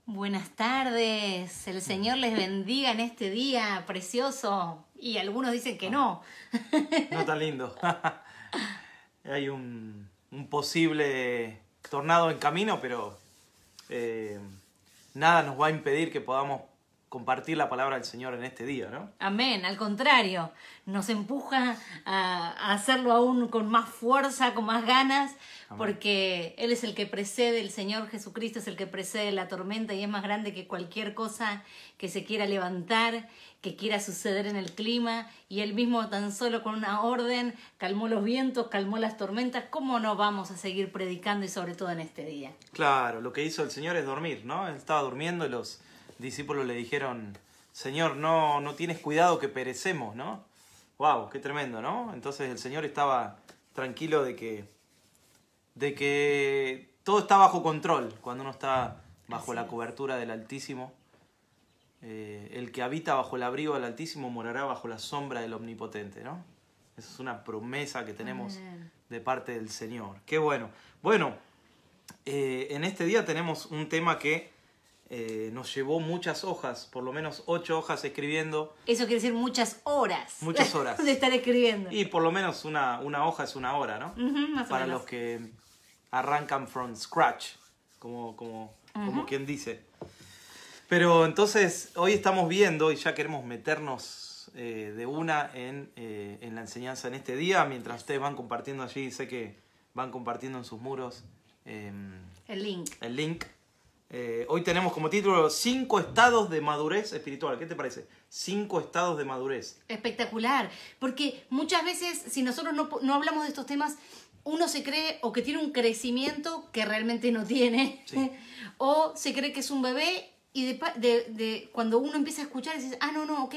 Buenas tardes, el Señor les bendiga en este día precioso. Y algunos dicen que no. No tan lindo. Hay un posible tornado en camino, pero nada nos va a impedir que podamos compartir la palabra del Señor en este día, ¿no? Amén, al contrario, nos empuja a hacerlo aún con más fuerza, con más ganas, Amén. Porque Él es el que precede, el Señor Jesucristo es el que precede la tormenta y es más grande que cualquier cosa que se quiera levantar, que quiera suceder en el clima, y Él mismo tan solo con una orden calmó los vientos, calmó las tormentas. ¿Cómo no vamos a seguir predicando y sobre todo en este día? Claro, lo que hizo el Señor es dormir, ¿no? Él estaba durmiendo y los discípulos le dijeron, Señor, no tienes cuidado que perecemos, ¿no? Wow, qué tremendo, ¿no? Entonces el Señor estaba tranquilo de que todo está bajo control cuando uno está bajo la cobertura del Altísimo. El que habita bajo el abrigo del Altísimo morará bajo la sombra del Omnipotente, ¿no? Esa es una promesa que tenemos de parte del Señor. Qué bueno. Bueno, en este día tenemos un tema que nos llevó muchas hojas, por lo menos 8 hojas escribiendo. Eso quiere decir muchas horas. Muchas horas. De estar escribiendo. Y por lo menos una hoja es una hora, ¿no? Más Para o menos. los que arrancan from scratch, como quien dice. Pero entonces hoy estamos viendo y ya queremos meternos de una en la enseñanza en este día. Mientras ustedes van compartiendo allí, sé que van compartiendo en sus muros El link. Hoy tenemos como título 5 estados de madurez espiritual. ¿Qué te parece? 5 estados de madurez. Espectacular, porque muchas veces si nosotros no hablamos de estos temas, uno se cree o que tiene un crecimiento que realmente no tiene, Sí. o se cree que es un bebé y cuando uno empieza a escuchar dices, ok,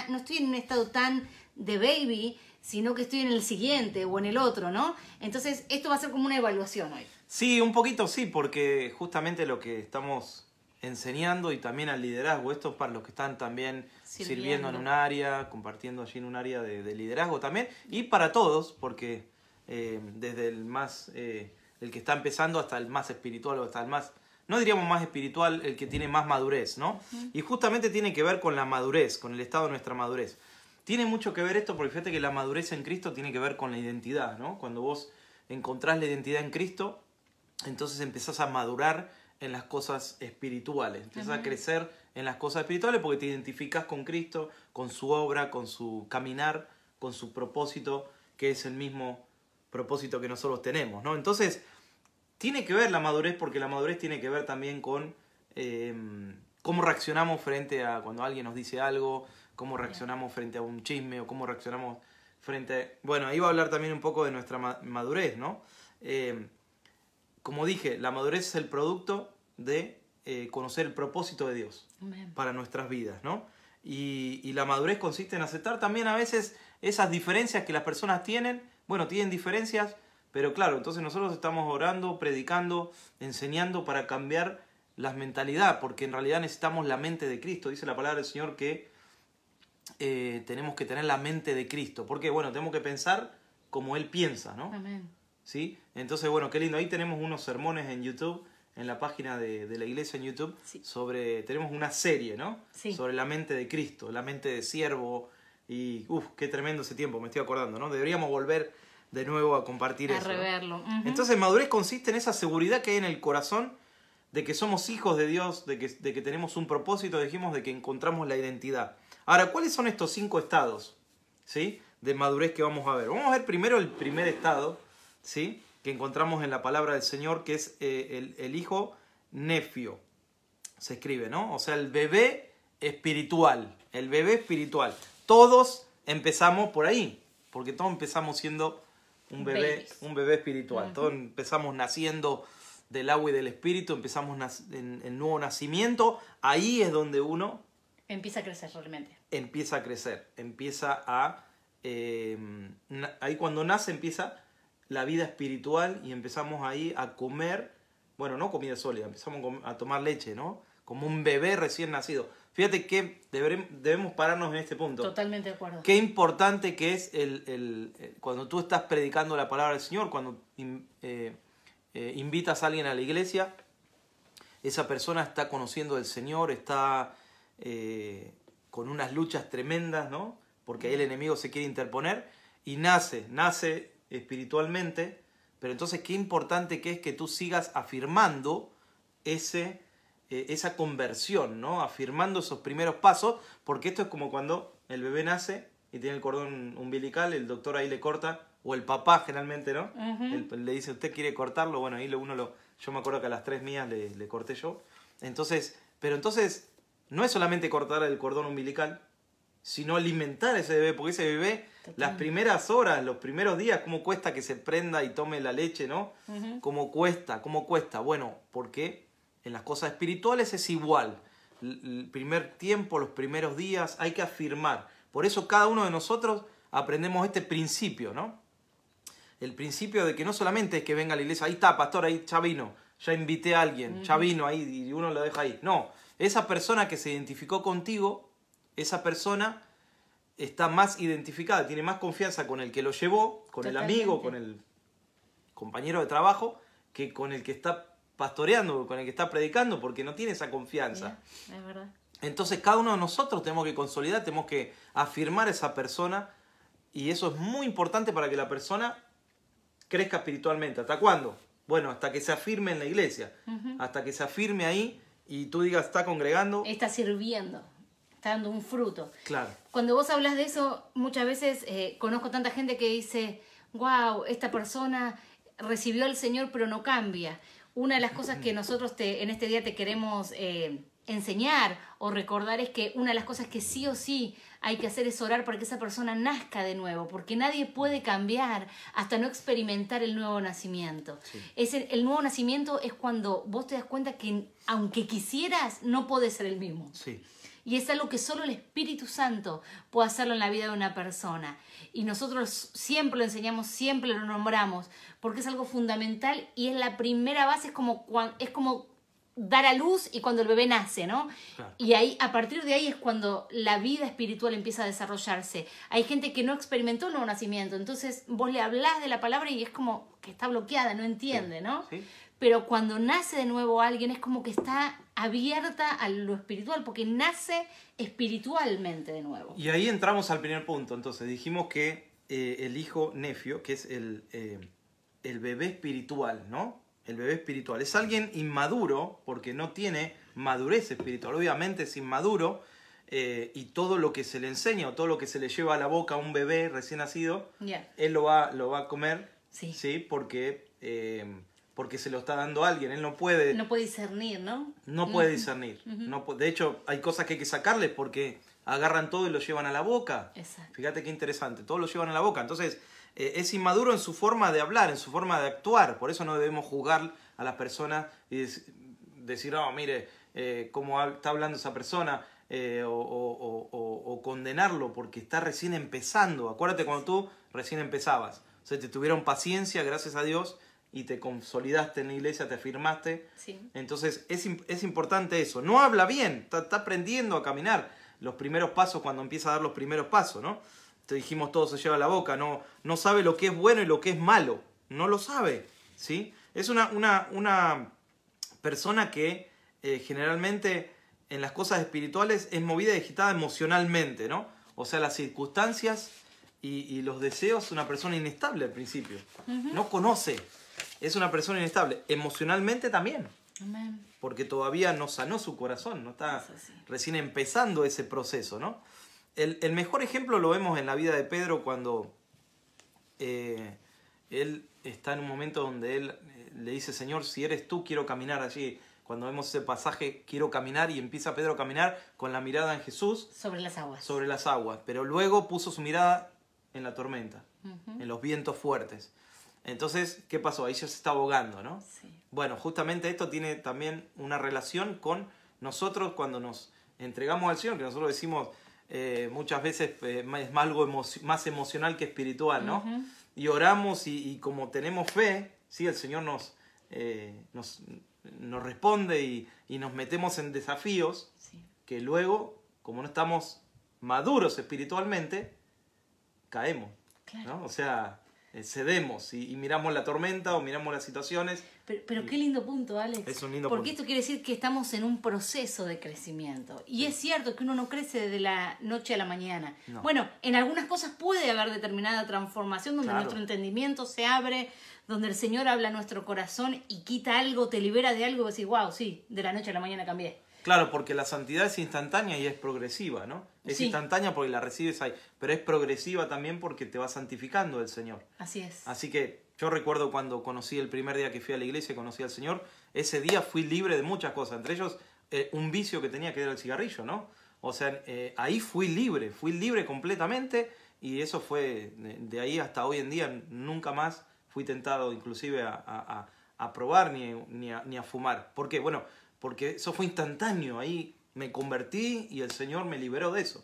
no estoy en un estado tan de baby, sino que estoy en el siguiente o en el otro, ¿no? Entonces esto va a ser como una evaluación hoy. Sí, un poquito sí, porque justamente lo que estamos enseñando y también al liderazgo, esto es para los que están también sirviendo en un área, compartiendo allí en un área de liderazgo también, y para todos, porque desde el que está empezando hasta el más espiritual o hasta el más, no diríamos más espiritual, el que tiene más madurez, ¿no? Uh-huh. Y justamente tiene que ver con la madurez, con el estado de nuestra madurez. Tiene mucho que ver esto porque fíjate que la madurez en Cristo tiene que ver con la identidad, ¿no? Cuando vos encontrás la identidad en Cristo, entonces empezás a madurar en las cosas espirituales, empezás a crecer en las cosas espirituales porque te identificás con Cristo, con su obra, con su caminar, con su propósito, que es el mismo propósito que nosotros tenemos, ¿no? Entonces, tiene que ver la madurez porque la madurez tiene que ver también con cómo reaccionamos frente a cuando alguien nos dice algo, cómo reaccionamos frente a un chisme o cómo reaccionamos frente... Bueno, ahí va a hablar también un poco de nuestra madurez, ¿no? Como dije, la madurez es el producto de conocer el propósito de Dios para nuestras vidas, ¿no? Y la madurez consiste en aceptar también a veces esas diferencias que las personas tienen. Bueno, tienen diferencias, pero claro, entonces nosotros estamos orando, predicando, enseñando para cambiar la mentalidad, porque en realidad necesitamos la mente de Cristo. Dice la palabra del Señor que tenemos que tener la mente de Cristo. Porque, bueno, tenemos que pensar como Él piensa, ¿no? Amén. ¿Sí? Entonces, bueno, qué lindo. Ahí tenemos unos sermones en YouTube, en la página de la iglesia en YouTube, sí. Tenemos una serie, ¿no? Sí. Sobre la mente de Cristo, la mente de siervo. Y, qué tremendo ese tiempo, me estoy acordando, ¿no? Deberíamos volver de nuevo a compartir eso. A reverlo. ¿No? Entonces, madurez consiste en esa seguridad que hay en el corazón de que somos hijos de Dios, de que tenemos un propósito, dijimos, de que encontramos la identidad. Ahora, ¿cuáles son estos 5 estados, ¿sí? De madurez que vamos a ver? Vamos a ver primero el primer estado, ¿sí? Que encontramos en la palabra del Señor, que es el hijo nefio, se escribe, ¿no? O sea, el bebé espiritual, Todos empezamos por ahí, porque todos empezamos siendo un bebé espiritual. Todos empezamos naciendo del agua y del espíritu, empezamos en el nuevo nacimiento. Ahí es donde uno empieza a crecer realmente. Empieza a crecer, ahí cuando nace empieza la vida espiritual y empezamos ahí a comer, bueno, no comida sólida, empezamos a tomar leche, ¿no? Como un bebé recién nacido. Fíjate que debemos pararnos en este punto. Totalmente de acuerdo. Qué importante que es cuando tú estás predicando la palabra del Señor, cuando invitas a alguien a la iglesia, esa persona está conociendo al Señor, está con unas luchas tremendas, ¿no? Porque ahí el enemigo se quiere interponer y nace espiritualmente, pero entonces qué importante que es que tú sigas afirmando esa conversión, ¿no? Afirmando esos primeros pasos, porque esto es como cuando el bebé nace y tiene el cordón umbilical, el doctor ahí le corta, o el papá generalmente, ¿no? Le dice, ¿usted quiere cortarlo? Bueno, ahí yo me acuerdo que a las 3 mías le corté yo. Entonces, no es solamente cortar el cordón umbilical, sino alimentar a ese bebé, porque ese bebé, las primeras horas, los primeros días, ¿cómo cuesta que se prenda y tome la leche, no? ¿Cómo cuesta? Bueno, porque en las cosas espirituales es igual. El primer tiempo, los primeros días, hay que afirmar. Por eso cada uno de nosotros aprendemos este principio, ¿no? El principio de que no solamente es que venga a la iglesia, ahí está, pastor, ahí ya vino, ya invité a alguien, ya vino ahí y uno lo deja ahí. No, esa persona que se identificó contigo, esa persona está más identificada, tiene más confianza con el que lo llevó, con el amigo, con el compañero de trabajo, que con el que está pastoreando, con el que está predicando, porque no tiene esa confianza. Yeah, es verdad. Entonces cada uno de nosotros tenemos que consolidar, tenemos que afirmar a esa persona, y eso es muy importante para que la persona crezca espiritualmente. ¿Hasta cuándo? Bueno, hasta que se afirme en la iglesia, hasta que se afirme ahí y tú digas, está congregando. Está sirviendo, está dando un fruto. Claro. Cuando vos hablas de eso, muchas veces conozco tanta gente que dice, wow, esta persona recibió al Señor pero no cambia. Una de las cosas que nosotros en este día te queremos enseñar o recordar es que una de las cosas que sí o sí hay que hacer es orar para que esa persona nazca de nuevo, porque nadie puede cambiar hasta no experimentar el nuevo nacimiento. Sí. El nuevo nacimiento es cuando vos te das cuenta que aunque quisieras, no podés ser el mismo. Sí. Y es algo que solo el Espíritu Santo puede hacerlo en la vida de una persona. Y nosotros siempre lo enseñamos, siempre lo nombramos, porque es algo fundamental y es la primera base, es como dar a luz y cuando el bebé nace, ¿no? Claro. Y ahí, a partir de ahí es cuando la vida espiritual empieza a desarrollarse. Hay gente que no experimentó el nuevo nacimiento, entonces vos le hablás de la palabra y es como que está bloqueada, no entiende, ¿no? Sí. Pero cuando nace de nuevo alguien es como que está abierta a lo espiritual, porque nace espiritualmente de nuevo. Y ahí entramos al primer punto. Entonces dijimos que el hijo nefio, que es el bebé espiritual, ¿no? El bebé espiritual es alguien inmaduro porque no tiene madurez espiritual. Obviamente es inmaduro y todo lo que se le enseña o todo lo que se le lleva a la boca a un bebé recién nacido, él lo va a comer, ¿sí? Porque se lo está dando a alguien. Él no puede discernir, ¿no? No puede discernir. De hecho, hay cosas que hay que sacarles porque agarran todo y lo llevan a la boca. Exacto. Fíjate qué interesante, todo lo llevan a la boca. Entonces, es inmaduro en su forma de hablar, en su forma de actuar. Por eso no debemos juzgar a las personas y decir, oh, mire, cómo está hablando esa persona, o condenarlo porque está recién empezando. Acuérdate cuando tú recién empezabas. O sea, te tuvieron paciencia, gracias a Dios, y te consolidaste en la iglesia, te afirmaste. Sí. Entonces, es importante eso. No habla bien, está aprendiendo a caminar. Los primeros pasos, cuando empieza a dar los primeros pasos, ¿no? Te dijimos, todo se lleva a la boca, no sabe lo que es bueno y lo que es malo, no lo sabe, ¿sí? Es una persona que generalmente en las cosas espirituales es movida y agitada emocionalmente, ¿no? O sea, las circunstancias y los deseos, una persona inestable al principio, no conoce, es una persona inestable, emocionalmente también. Amén. Porque todavía no sanó su corazón, no está recién empezando ese proceso, ¿no? El mejor ejemplo lo vemos en la vida de Pedro cuando él está en un momento donde él le dice, Señor, si eres tú, quiero caminar allí. Cuando vemos ese pasaje, quiero caminar, y empieza Pedro a caminar con la mirada en Jesús. Sobre las aguas. Sobre las aguas. Pero luego puso su mirada en la tormenta, en los vientos fuertes. Entonces, ¿qué pasó? Ahí ya se está ahogando, ¿no? Sí. Bueno, justamente esto tiene también una relación con nosotros cuando nos entregamos al Señor, que nosotros decimos muchas veces es algo más emocional que espiritual, ¿no? Y oramos y como tenemos fe, ¿sí? El Señor nos responde y nos metemos en desafíos que luego, como no estamos maduros espiritualmente, caemos, claro. ¿no? O sea, cedemos y miramos la tormenta o miramos las situaciones. Pero qué lindo punto, Alex. Es un lindo Porque punto. esto quiere decir que estamos en un proceso de crecimiento. Y es cierto que uno no crece de la noche a la mañana. No. Bueno, en algunas cosas puede haber determinada transformación donde nuestro entendimiento se abre, donde el Señor habla a nuestro corazón y quita algo, te libera de algo y vos decís, wow, sí, de la noche a la mañana cambié. Claro, porque la santidad es instantánea y es progresiva, ¿no? Es instantánea porque la recibes ahí, pero es progresiva también porque te va santificando el Señor. Así es. Así que yo recuerdo cuando conocí el primer día que fui a la iglesia y conocí al Señor, ese día fui libre de muchas cosas, entre ellos un vicio que tenía que era el cigarrillo, ¿no? O sea, ahí fui libre completamente y eso fue, de ahí hasta hoy en día, nunca más fui tentado inclusive a probar ni a fumar. ¿Por qué? Bueno, porque eso fue instantáneo, ahí me convertí y el Señor me liberó de eso.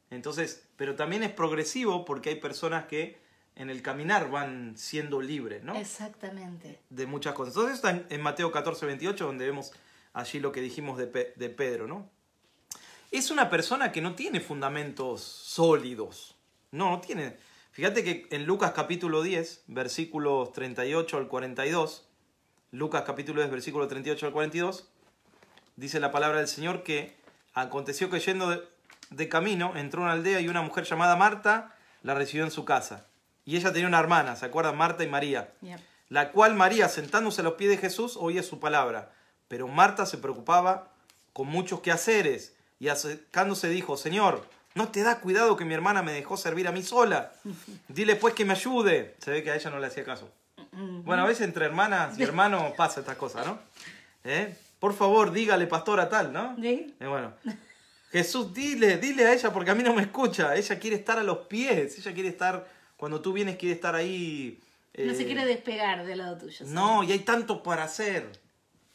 Entonces, pero también es progresivo porque hay personas que en el caminar van siendo libres, ¿no? Exactamente. De muchas cosas. Entonces está en Mateo 14, 28, donde vemos allí lo que dijimos de Pedro, ¿no? Es una persona que no tiene fundamentos sólidos. No tiene. Fíjate que en Lucas capítulo 10, versículos 38 al 42, Lucas capítulo 10, versículo 38 al 42, dice la palabra del Señor que aconteció que yendo de camino entró a una aldea y una mujer llamada Marta la recibió en su casa. Y ella tenía una hermana, ¿se acuerdan? Marta y María. Yep. La cual María, sentándose a los pies de Jesús, oía su palabra. Pero Marta se preocupaba con muchos quehaceres y acercándose dijo, Señor, ¿no te da cuidado que mi hermana me dejó servir a mí sola? Dile pues que me ayude. Se ve que a ella no le hacía caso. Bueno, a veces entre hermanas y hermanos pasa estas cosas, ¿no? Por favor, dígale, pastora, tal, ¿no? ¿Sí? Bueno, Jesús, dile a ella porque a mí no me escucha. Ella quiere estar a los pies. Ella quiere estar, cuando tú vienes, quiere estar ahí. No se quiere despegar del lado tuyo. ¿Sabes? No, y hay tanto para hacer.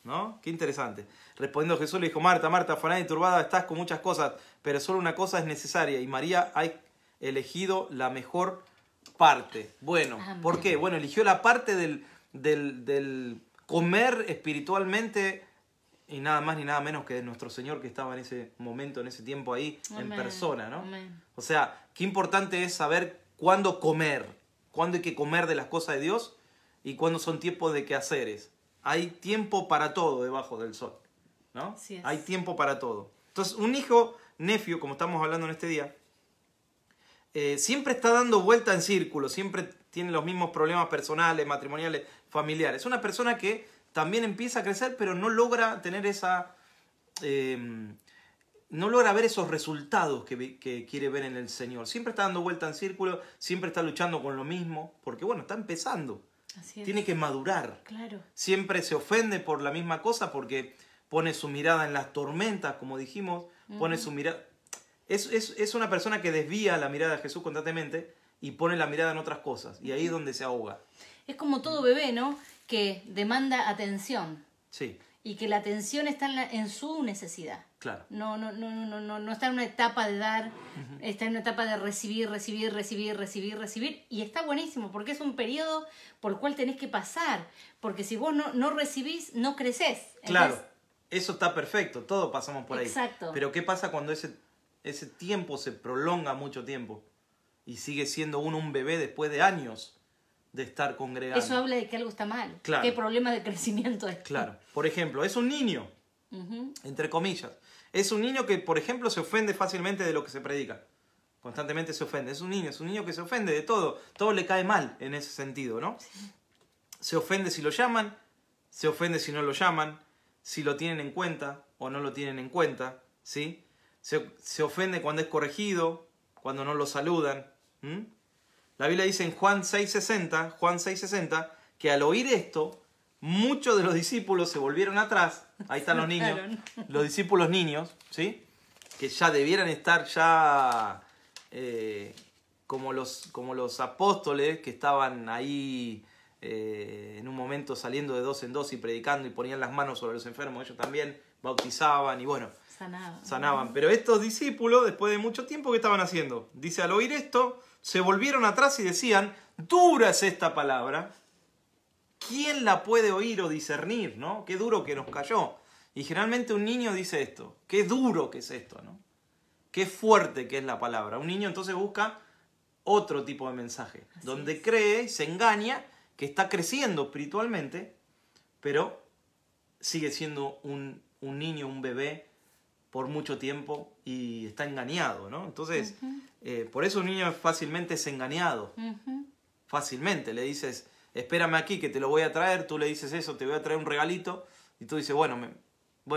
¿No? Qué interesante. Respondiendo Jesús le dijo, Marta, Marta, afanada y turbada estás con muchas cosas, pero solo una cosa es necesaria. Y María ha elegido la mejor parte. Bueno, Amén. ¿Por qué? Bueno, eligió la parte del comer espiritualmente y nada más ni nada menos que de nuestro Señor que estaba en ese momento, en ese tiempo ahí, Amén. en persona, ¿no? Amén. O sea, qué importante es saber cuándo comer, cuándo hay que comer de las cosas de Dios y cuándo son tiempos de quehaceres. Hay tiempo para todo debajo del sol, ¿no? Así es. Hay tiempo para todo. Entonces, un hijo necio, como estamos hablando en este día, siempre está dando vuelta en círculo, siempre tiene los mismos problemas personales, matrimoniales, familiares. Es una persona que también empieza a crecer, pero no logra tener esa... no logra ver esos resultados que quiere ver en el Señor. Siempre está dando vuelta en círculo, siempre está luchando con lo mismo, porque bueno, está empezando. Así es. Tiene que madurar. Claro. Siempre se ofende por la misma cosa porque pone su mirada en las tormentas, como dijimos, pone su mirada... Es una persona que desvía la mirada de Jesús constantemente y pone la mirada en otras cosas. Y ahí es donde se ahoga. Es como todo bebé, ¿no? Que demanda atención. Sí, Y que la atención está en su necesidad. claro. No está en una etapa de dar, está en una etapa de recibir. Y está buenísimo, porque es un periodo por el cual tenés que pasar. Porque si vos no recibís, no creces. Claro, Entonces, eso está perfecto, todos pasamos por ahí. Exacto. Pero ¿qué pasa cuando ese tiempo se prolonga mucho tiempo? Y sigue siendo uno un bebé después de años de estar congregando. eso habla de que algo está mal. Claro. ¿Qué problema de crecimiento es? Claro, por ejemplo, es un niño, entre comillas. Es un niño que, por ejemplo, se ofende fácilmente de lo que se predica. Constantemente se ofende. Es un niño que se ofende de todo. Todo le cae mal en ese sentido, ¿no? Sí. Se ofende si lo llaman, se ofende si no lo llaman, si lo tienen en cuenta o no lo tienen en cuenta, ¿sí? Se ofende cuando es corregido, cuando no lo saludan. La Biblia dice en Juan 6:60, que al oír esto, muchos de los discípulos se volvieron atrás. Ahí están los niños, los discípulos niños, ¿sí? Que ya debieran estar ya como los apóstoles que estaban ahí en un momento saliendo de dos en dos y predicando y ponían las manos sobre los enfermos. Ellos también bautizaban y bueno, sanaban. Pero estos discípulos, después de mucho tiempo, ¿qué estaban haciendo? Dice, al oír esto, se volvieron atrás y decían, dura es esta palabra. ¿Quién la puede oír o discernir, no? Qué duro que nos cayó. Y generalmente un niño dice esto. Qué duro que es esto, ¿no? Qué fuerte que es la palabra. Un niño entonces busca otro tipo de mensaje, Así donde es. cree, se engaña, que está creciendo espiritualmente, pero sigue siendo un niño, un bebé por mucho tiempo y está engañado, ¿no? Entonces, por eso un niño fácilmente es engañado. Fácilmente. Le dices, espérame aquí que te lo voy a traer, tú le dices eso, te voy a traer un regalito, y tú dices, bueno,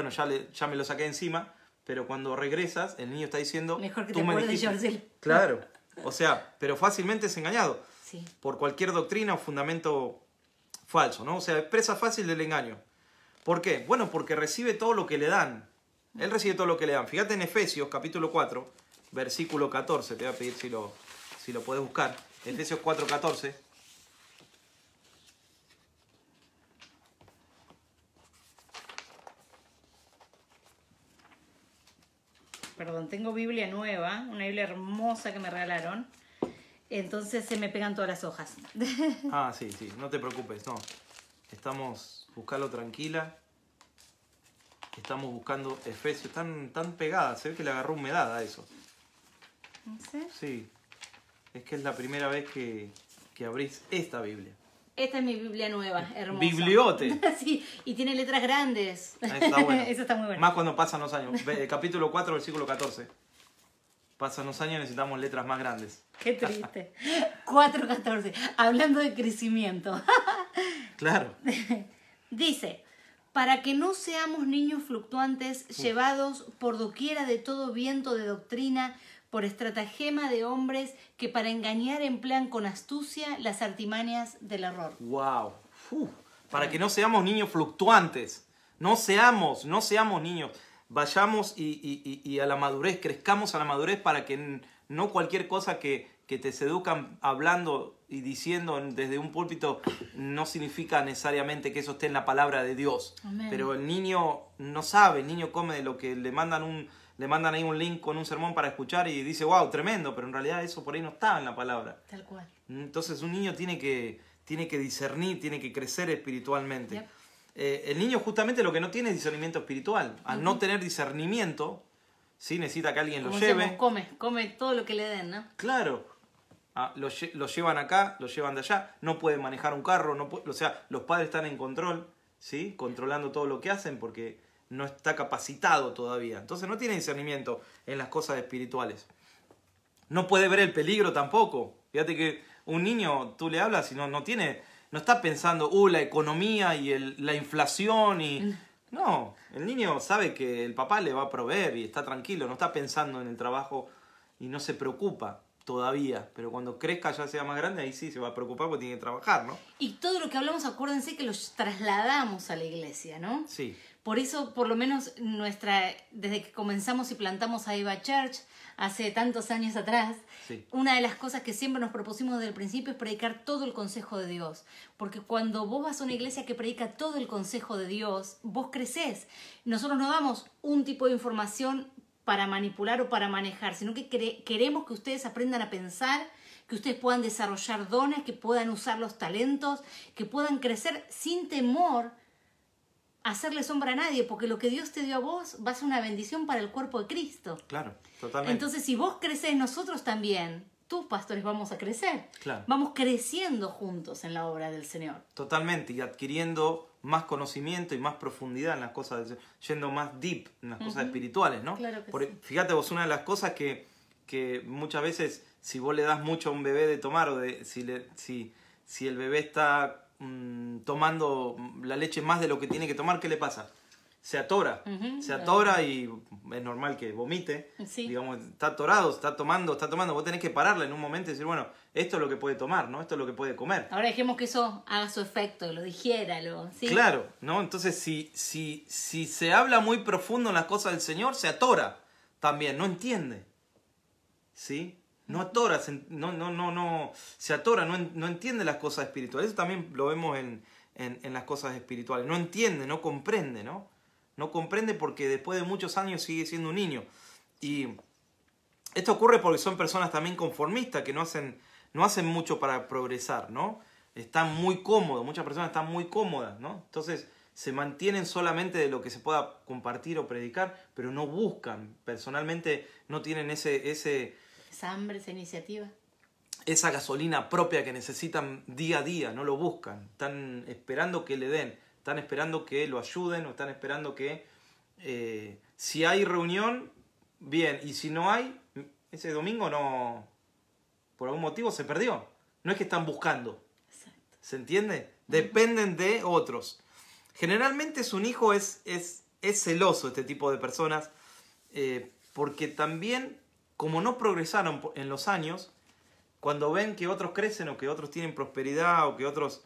ya me lo saqué encima, pero cuando regresas, el niño está diciendo... Mejor que tú te me acuerdes, dijiste. Yorcel. Claro. O sea, pero fácilmente es engañado. Sí. Por cualquier doctrina o fundamento falso, ¿no? O sea, es presa fácil del engaño. ¿Por qué? Bueno, porque recibe todo lo que le dan. Él recibe todo lo que le dan. Fíjate en Efesios, capítulo 4, versículo 14. Te voy a pedir si lo puedes buscar. Efesios 4, 14. Perdón, tengo Biblia nueva, una Biblia hermosa que me regalaron. Entonces se me pegan todas las hojas. Ah, sí, no te preocupes, no. Buscalo tranquila. Estamos buscando Efesios, tan pegadas, se ve que le agarró humedad a eso. ¿Sí? Sí, es que es la primera vez que abrís esta Biblia. Esta es mi Biblia nueva, hermosa. ¡Bibliote! Sí, y tiene letras grandes. Está bueno. Eso está muy bueno. Más cuando pasan los años. Capítulo 4, versículo 14. Pasan los años y necesitamos letras más grandes. Qué triste. 4:14. Hablando de crecimiento. Claro. Dice, para que no seamos niños fluctuantes, llevados por doquiera de todo viento de doctrina, por estratagema de hombres que para engañar emplean con astucia las artimañas del error. ¡Wow! Para que no seamos niños fluctuantes. No seamos niños. Vayamos y a la madurez, crezcamos a la madurez para que no cualquier cosa que te seduzcan hablando y diciendo desde un púlpito no significa necesariamente que eso esté en la palabra de Dios. Amén. Pero el niño no sabe, el niño come de lo que le mandan ahí un link con un sermón para escuchar y dice, wow, tremendo, pero en realidad eso por ahí no está en la palabra. Tal cual. Entonces un niño tiene que discernir, tiene que crecer espiritualmente. Yep. El niño justamente lo que no tiene es discernimiento espiritual. Al no tener discernimiento, ¿sí? Necesita que alguien lo Como lleve. decíamos, come todo lo que le den, ¿no? Claro. Lo llevan acá, lo llevan de allá. No puede manejar un carro. O sea, los padres están en control, ¿sí? Controlando todo lo que hacen porque no está capacitado todavía. Entonces no tiene discernimiento en las cosas espirituales. No puede ver el peligro tampoco. Fíjate que un niño, tú le hablas y no está pensando, la economía y la inflación y... No, el niño sabe que el papá le va a proveer y está tranquilo, no está pensando en el trabajo y no se preocupa todavía. Pero cuando crezca, ya sea más grande, ahí sí se va a preocupar porque tiene que trabajar, ¿no? Y todo lo que hablamos, acuérdense que lo trasladamos a la iglesia, ¿no? Sí. Por eso, por lo menos, desde que comenzamos y plantamos a Eva Church, hace tantos años atrás, Sí. una de las cosas que siempre nos propusimos desde el principio es predicar todo el consejo de Dios. Porque cuando vos vas a una iglesia que predica todo el consejo de Dios, vos crecés. Nosotros no damos un tipo de información para manipular o para manejar, sino que queremos que ustedes aprendan a pensar, que ustedes puedan desarrollar dones, que puedan usar los talentos, que puedan crecer sin temor a hacerle sombra a nadie, porque lo que Dios te dio a vos va a ser una bendición para el cuerpo de Cristo. Claro, totalmente. Entonces, si vos crecés, nosotros también, tus pastores, vamos a crecer. Claro. Vamos creciendo juntos en la obra del Señor. Totalmente, y adquiriendo más conocimiento y más profundidad en las cosas, yendo más deep en las cosas espirituales, ¿no? Claro que sí. Fíjate vos, una de las cosas que muchas veces, si vos le das mucho a un bebé de tomar, o si el bebé está tomando la leche más de lo que tiene que tomar, ¿qué le pasa? Se atora, se atora y es normal que vomite, Sí. digamos, está atorado, está tomando, vos tenés que pararla en un momento y decir, bueno, esto es lo que puede tomar, ¿no? Esto es lo que puede comer. Ahora dejemos que eso haga su efecto, lo digiera, ¿sí? Claro, ¿no? Entonces, si se habla muy profundo en las cosas del Señor, se atora también, no entiende, ¿sí? No atora, se atora, no entiende las cosas espirituales. Eso también lo vemos en las cosas espirituales. No entiende, no comprende, ¿no? No comprende porque después de muchos años sigue siendo un niño. Y esto ocurre porque son personas también conformistas que no hacen mucho para progresar, ¿no? Están muy cómodos, muchas personas están muy cómodas, ¿no? Entonces se mantienen solamente de lo que se pueda compartir o predicar, pero no buscan, personalmente no tienen esa Esa hambre, esa iniciativa. esa gasolina propia que necesitan día a día, no lo buscan, están esperando que le den, están esperando que lo ayuden o están esperando que si hay reunión, bien, y si no hay, ese domingo no, por algún motivo se perdió. No es que están buscando. Exacto. ¿Se entiende? Dependen de otros. Generalmente un hijo es celoso, este tipo de personas, porque también, como no progresaron en los años, cuando ven que otros crecen o que otros tienen prosperidad o que otros...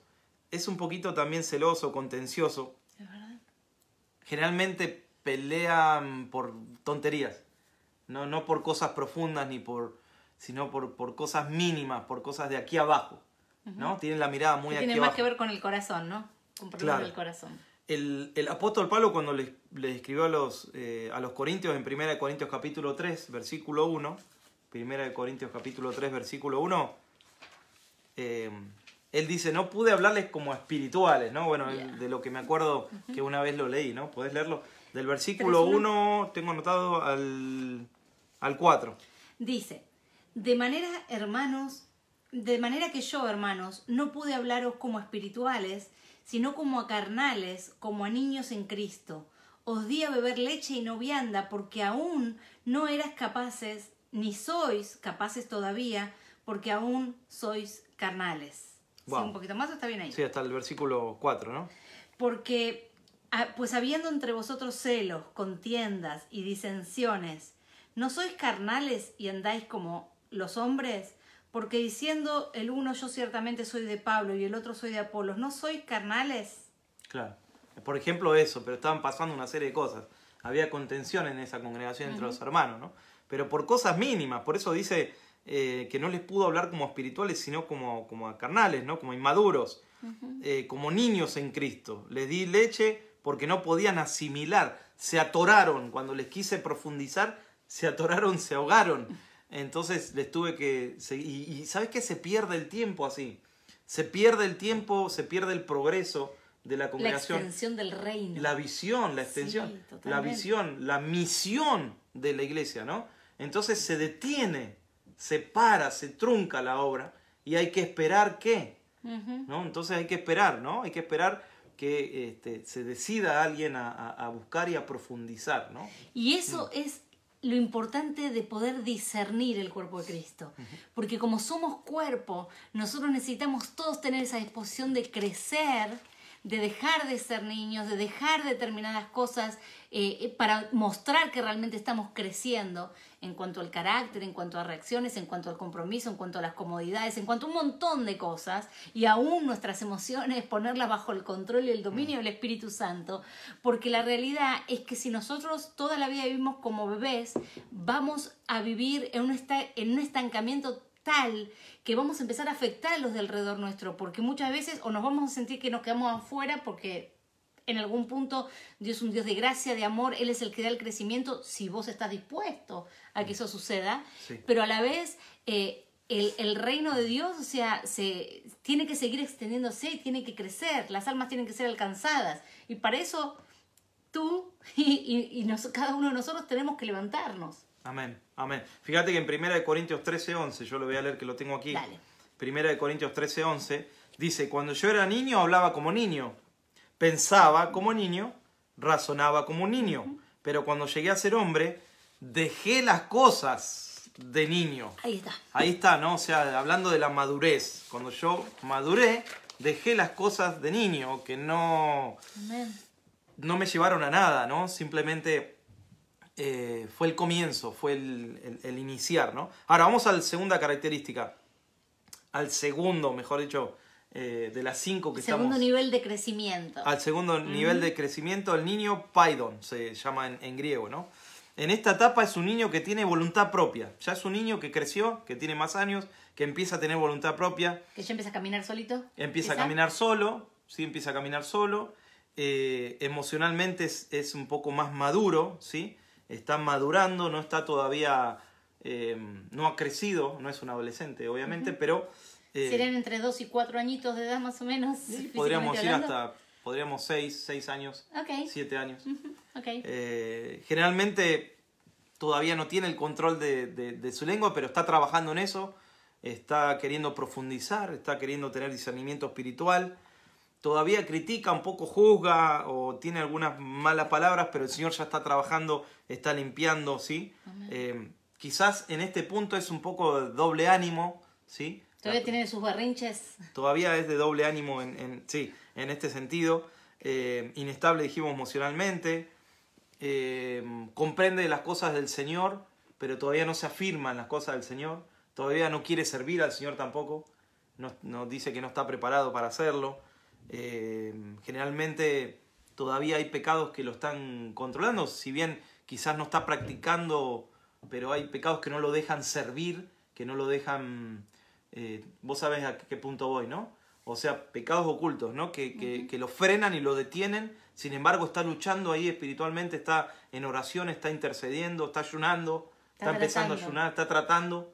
Es un poquito también celoso, contencioso. ¿Es verdad? Generalmente pelean por tonterías. No por cosas profundas sino por cosas mínimas, por cosas de aquí abajo. ¿No? Tienen la mirada muy aquí tiene abajo. más que ver con el corazón, ¿no? Con problemas del corazón. El apóstol Pablo, cuando le escribió a los Corintios en 1 Corintios capítulo 3, versículo 1, 1 Corintios capítulo 3, versículo 1, él dice, no pude hablarles como espirituales, ¿no? Bueno, de lo que me acuerdo que una vez lo leí, ¿no? ¿Podés leerlo? Del versículo 1, tengo anotado al 4. Dice, de manera que yo, hermanos, no pude hablaros como espirituales, sino como a carnales, como a niños en Cristo. Os di a beber leche y no vianda, porque aún no eras capaces, ni sois capaces todavía, porque aún sois carnales. Wow. ¿Sí, un poquito más o está bien ahí? Sí, hasta el versículo 4, ¿no? Porque, pues habiendo entre vosotros celos, contiendas y disensiones, ¿no sois carnales y andáis como los hombres? Porque diciendo el uno, yo ciertamente soy de Pablo, y el otro soy de Apolos, ¿no sois carnales? Claro. Por ejemplo eso, pero estaban pasando una serie de cosas. Había contención en esa congregación entre los hermanos, ¿no? Pero por cosas mínimas, por eso dice que no les pudo hablar como espirituales, sino como a carnales, ¿no? Como inmaduros, como niños en Cristo. Les di leche porque no podían asimilar, se atoraron, cuando les quise profundizar, se atoraron, se ahogaron. Entonces les tuve que seguir. Y ¿sabes qué? Se pierde el tiempo así. Se pierde el tiempo, se pierde el progreso de la congregación. La extensión del reino. La visión, la extensión. Sí, totalmente. La visión, la misión de la iglesia, ¿no? Entonces se detiene, se para, se trunca la obra y hay que esperar ¿qué? ¿No? Entonces hay que esperar, ¿no? Hay que esperar que se decida alguien a buscar y a profundizar, ¿no? Y eso es lo importante de poder discernir el cuerpo de Cristo. Porque como somos cuerpo, nosotros necesitamos todos tener esa disposición de crecer, de dejar de ser niños, de dejar determinadas cosas para mostrar que realmente estamos creciendo en cuanto al carácter, en cuanto a reacciones, en cuanto al compromiso, en cuanto a las comodidades, en cuanto a un montón de cosas, y aún nuestras emociones, ponerlas bajo el control y el dominio del Espíritu Santo, porque la realidad es que si nosotros toda la vida vivimos como bebés, vamos a vivir en un estancamiento tal que vamos a empezar a afectar a los de alrededor nuestro, porque muchas veces o nos vamos a sentir que nos quedamos afuera porque en algún punto Dios es un Dios de gracia, de amor, Él es el que da el crecimiento si vos estás dispuesto a que eso suceda, sí. Pero a la vez el reino de Dios, o sea, se tiene que seguir extendiéndose y tiene que crecer, las almas tienen que ser alcanzadas, y para eso tú cada uno de nosotros tenemos que levantarnos. Amén, amén. Fíjate que en 1 Corintios 13:11, yo lo voy a leer que lo tengo aquí. Dale. 1 Corintios 13:11 dice, cuando yo era niño hablaba como niño, pensaba como niño, razonaba como un niño, pero cuando llegué a ser hombre, dejé las cosas de niño. Ahí está, ¿no? O sea, hablando de la madurez. Cuando yo maduré, dejé las cosas de niño, que no me llevaron a nada, ¿no? Simplemente fue el comienzo, fue el iniciar, ¿no? Ahora vamos a la segunda característica, al segundo, mejor dicho, de las 5 que estamos... Segundo nivel de crecimiento. Al segundo nivel de crecimiento, el niño paidon, se llama en griego, ¿no? En esta etapa es un niño que tiene voluntad propia. Ya es un niño que creció, que tiene más años, que empieza a tener voluntad propia. Que ya empieza a caminar solito. Empieza a caminar solo, ¿sí? Empieza a caminar solo. Emocionalmente es un poco más maduro, ¿sí? Está madurando, no está todavía... no ha crecido, no es un adolescente, obviamente, pero... ¿Serían entre 2 y 4 añitos de edad más o menos? Sí, podríamos ir hasta... Podríamos 6 años, 7 años. Generalmente todavía no tiene el control de su lengua, pero está trabajando en eso. está queriendo profundizar, está queriendo tener discernimiento espiritual, todavía critica, un poco juzga o tiene algunas malas palabras, pero el Señor ya está trabajando, está limpiando, ¿sí? Quizás en este punto es un poco de doble ánimo, ¿sí? Todavía tiene sus berrinches. Todavía es de doble ánimo en este sentido. Inestable, dijimos, emocionalmente. Comprende las cosas del Señor, pero todavía no se afirma en las cosas del Señor. Todavía no quiere servir al Señor tampoco. Nos dice que no está preparado para hacerlo. Generalmente todavía hay pecados que lo están controlando. Si bien quizás no está practicando, pero hay pecados que no lo dejan servir, que no lo dejan... vos sabés a qué punto voy, ¿no? O sea, pecados ocultos, ¿no? Que lo frenan y lo detienen. Sin embargo, está luchando ahí espiritualmente, está en oración, está intercediendo, está ayunando, está empezando a ayunar, está tratando.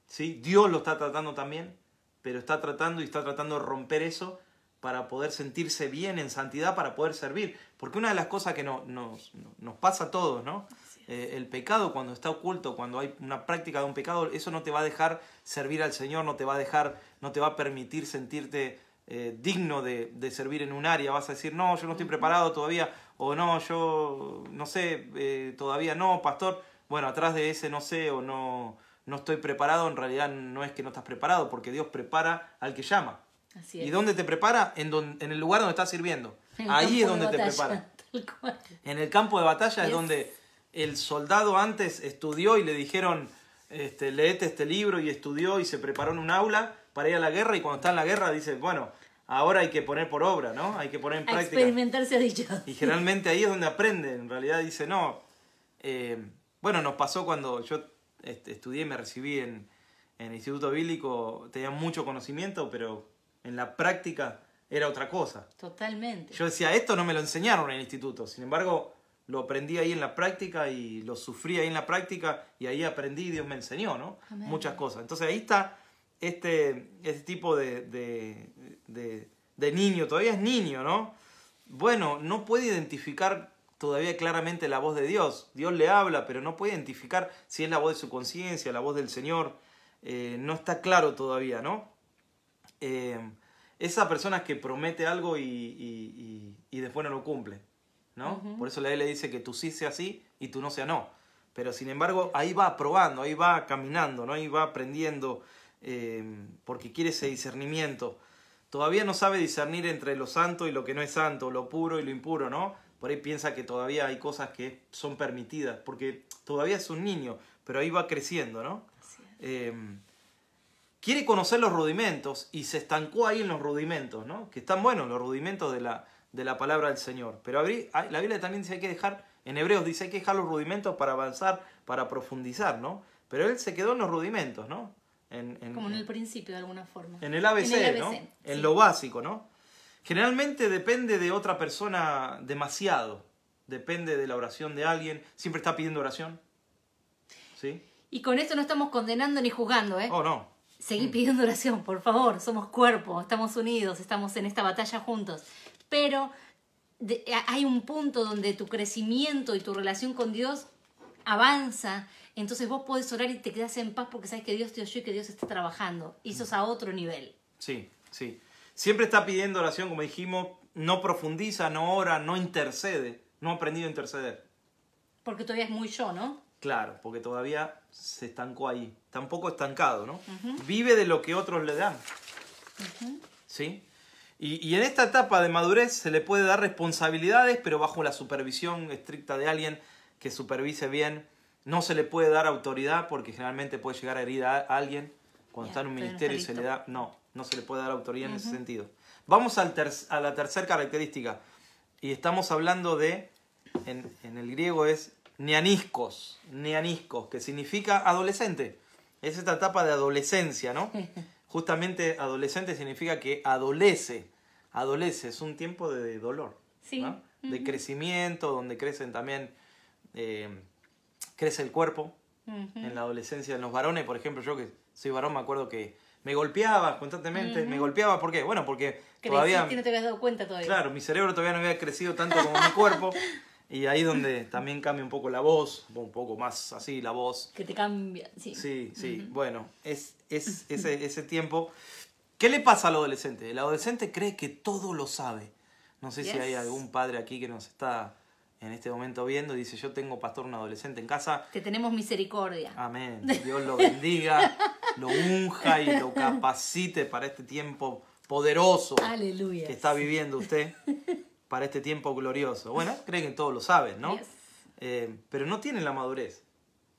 ¿Sí? Dios lo está tratando también, pero está tratando y está tratando de romper eso para poder sentirse bien en santidad, para poder servir. Porque una de las cosas que nos pasa a todos, ¿no? El pecado, cuando está oculto, cuando hay una práctica de un pecado, eso no te va a dejar servir al Señor, no te va a permitir sentirte digno de servir en un área. Vas a decir, no, yo no estoy preparado todavía, o no, yo no sé, todavía no, pastor. Bueno, atrás de ese no sé o no estoy preparado, en realidad no es que no estás preparado, porque Dios prepara al que llama. Así es. ¿Y dónde te prepara? En el lugar donde estás sirviendo. Ahí es donde te prepara. En el campo de batalla es donde el soldado antes estudió y le dijeron, leete este libro, y estudió y se preparó en un aula para ir a la guerra, y cuando está en la guerra dice, bueno, ahora hay que poner por obra, ¿no? Hay que poner en práctica. Experimentarse ha dicho. Y generalmente ahí es donde aprende. En realidad dice, no. Bueno, nos pasó cuando yo estudié y me recibí en el Instituto Bíblico, tenía mucho conocimiento, pero en la práctica era otra cosa. Totalmente. Yo decía, esto no me lo enseñaron en el instituto, sin embargo, lo aprendí ahí en la práctica y lo sufrí ahí en la práctica y ahí aprendí y Dios me enseñó, ¿no? Amén. Muchas cosas. Entonces ahí está este tipo de niño, todavía es niño, ¿no? Bueno, no puede identificar todavía claramente la voz de Dios. Dios le habla, pero no puede identificar si es la voz de su conciencia, la voz del Señor. No está claro todavía, ¿no? Esa persona que promete algo y después no lo cumple, ¿no? Por eso la ley le dice que tú sí sea sí y tú no sea no. Pero sin embargo, ahí va probando, ahí va caminando, ¿no? Ahí va aprendiendo, porque quiere ese discernimiento. Todavía no sabe discernir entre lo santo y lo que no es santo, lo puro y lo impuro, ¿no? Por ahí piensa que todavía hay cosas que son permitidas, porque todavía es un niño, pero ahí va creciendo, ¿no? Quiere conocer los rudimentos y se estancó ahí en los rudimentos, ¿no? Que están buenos los rudimentos de la palabra del Señor. Pero la Biblia también dice que hay que dejar, en Hebreos dice hay que dejar los rudimentos para avanzar, para profundizar, ¿no? Pero él se quedó en los rudimentos, ¿no? Como en el principio, de alguna forma. En el ABC, ¿no? Sí. En lo básico, ¿no? Generalmente depende de otra persona demasiado. Depende de la oración de alguien. Siempre está pidiendo oración. ¿Sí? Y con esto no estamos condenando ni juzgando, ¿eh? Oh, no. Seguí pidiendo oración, por favor. Somos cuerpo, estamos unidos, estamos en esta batalla juntos. Pero hay un punto donde tu crecimiento y tu relación con Dios avanza. Entonces vos podés orar y te quedás en paz porque sabes que Dios te oyó y que Dios está trabajando. Y sos a otro nivel. Sí, sí. Siempre está pidiendo oración, como dijimos, no profundiza, no ora, no intercede. No ha aprendido a interceder. Porque todavía es muy yo, ¿no? Claro, porque todavía se estancó ahí. Está un poco estancado, ¿no? Vive de lo que otros le dan. ¿Sí? Y en esta etapa de madurez se le puede dar responsabilidades, pero bajo la supervisión estricta de alguien que supervise bien. No se le puede dar autoridad porque generalmente puede llegar a herir a alguien. Cuando está en un ministerio y se le da... No se le puede dar autoridad en ese sentido. Vamos a la tercera característica. Y estamos hablando de... En el griego es neaniskos, que significa adolescente. Es esta etapa de adolescencia, ¿no? Justamente adolescente significa que adolece. Adolece, es un tiempo de dolor, sí. ¿no? De crecimiento, donde crecen también... crece el cuerpo. En la adolescencia, en los varones, por ejemplo, yo que soy varón me acuerdo que me golpeaba constantemente. Me golpeaba, ¿por qué? Bueno, porque todavía... no te habías dado cuenta todavía. Claro, mi cerebro todavía no había crecido tanto como mi cuerpo. Y ahí donde también cambia un poco la voz, un poco más así la voz. Que te cambia, sí. Sí, sí. Bueno, es ese tiempo. ¿Qué le pasa al adolescente? El adolescente cree que todo lo sabe. No sé si hay algún padre aquí que nos está en este momento viendo y dice, yo tengo, pastor, un adolescente en casa. Te tenemos misericordia. Amén. Dios lo bendiga, lo unja y lo capacite para este tiempo poderoso. Aleluya. Que está viviendo usted, para este tiempo glorioso. Bueno, creen que todos lo saben, ¿no? Yes. Pero no tienen la madurez,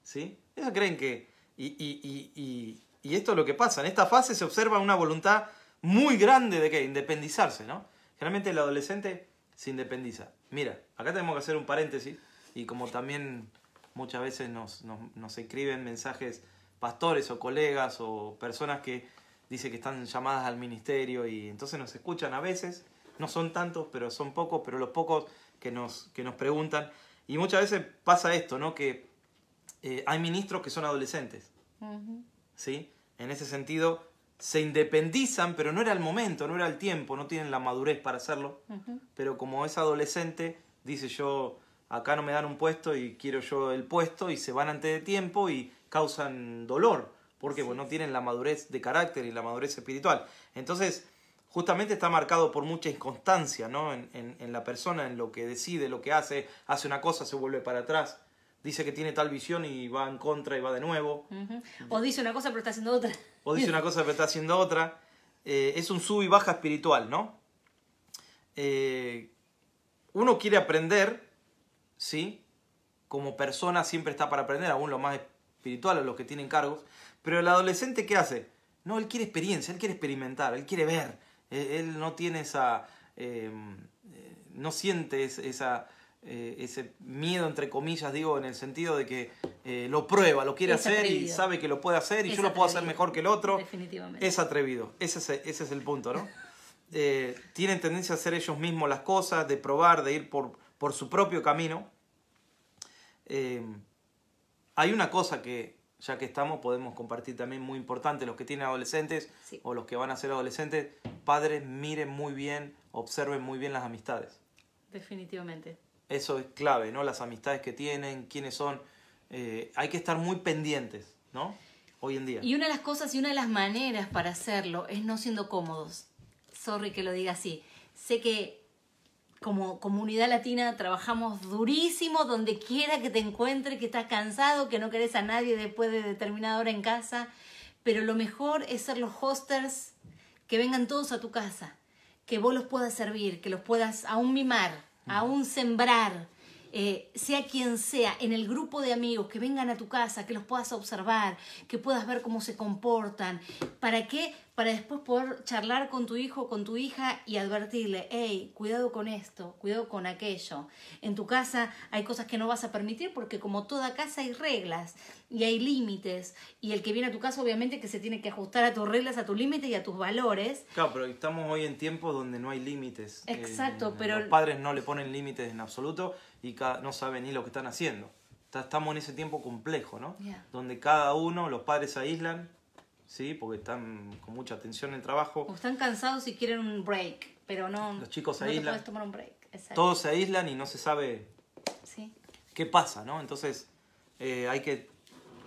¿sí? Ellos creen que... Y esto es lo que pasa. En esta fase se observa una voluntad muy grande de ¿qué? Independizarse, ¿no? Generalmente el adolescente se independiza. Mira, acá tenemos que hacer un paréntesis. Y como también muchas veces nos escriben mensajes pastores o colegas o personas que dicen que están llamadas al ministerio y entonces nos escuchan a veces. No son tantos, pero son pocos, pero los pocos que nos preguntan. Y muchas veces pasa esto, ¿no? Que hay ministros que son adolescentes. ¿Sí? En ese sentido, se independizan, pero no era el momento, no era el tiempo, no tienen la madurez para hacerlo. Pero como es adolescente, dice yo, acá no me dan un puesto y quiero yo el puesto, y se van antes de tiempo y causan dolor, porque pues, no tienen la madurez de carácter y la madurez espiritual. Entonces, justamente está marcado por mucha inconstancia, ¿no? En la persona, en lo que decide, lo que hace una cosa, se vuelve para atrás. Dice que tiene tal visión y va en contra y va de nuevo. O dice una cosa pero está haciendo otra. O dice una cosa pero está haciendo otra. Es un sub y baja espiritual, ¿no? Uno quiere aprender, ¿sí? Como persona siempre está para aprender, aún los más espirituales, los que tienen cargos. Pero el adolescente, ¿qué hace? No, él quiere experiencia, él quiere experimentar, él quiere ver. Él no tiene esa... no siente ese miedo, entre comillas, digo, en el sentido de que lo prueba, lo quiere hacer y sabe que lo puede hacer y yo lo puedo hacer mejor que el otro. Definitivamente. Es atrevido, ese es el punto, ¿no? Tienen tendencia a hacer ellos mismos las cosas, de probar, de ir por su propio camino. Hay una cosa que, ya que estamos, podemos compartir también muy importante, los que tienen adolescentes o los que van a ser adolescentes, padres, miren muy bien, observen muy bien las amistades. Definitivamente. Eso es clave, ¿no? Las amistades que tienen, quiénes son. Hay que estar muy pendientes, ¿no? Hoy en día. Y una de las cosas y una de las maneras para hacerlo es no siendo cómodos. Sorry que lo diga así. Sé que como comunidad latina trabajamos durísimo donde quiera que te encuentres, que estás cansado, que no querés a nadie después de determinada hora en casa. Pero lo mejor es ser los hosters, que vengan todos a tu casa, que vos los puedas servir, que los puedas aún mimar, aún sembrar, sea quien sea, en el grupo de amigos, que vengan a tu casa, que los puedas observar, que puedas ver cómo se comportan. ¿Para qué? Para después poder charlar con tu hijo o con tu hija y advertirle, hey, cuidado con esto, cuidado con aquello. En tu casa hay cosas que no vas a permitir porque como toda casa hay reglas y hay límites. Y el que viene a tu casa obviamente que se tiene que ajustar a tus reglas, a tus límites y a tus valores. Claro, pero estamos hoy en tiempos donde no hay límites. Exacto, pero... Los padres no le ponen límites en absoluto y no saben ni lo que están haciendo. Estamos en ese tiempo complejo, ¿no? Yeah. Donde cada uno, los padres se aíslan, ¿sí? Porque están con mucha atención en el trabajo. O están cansados y quieren un break, pero no, los chicos se no aíslan. te puedes tomar un break. Exacto. Todos se aíslan y no se sabe qué pasa, ¿no? Entonces hay que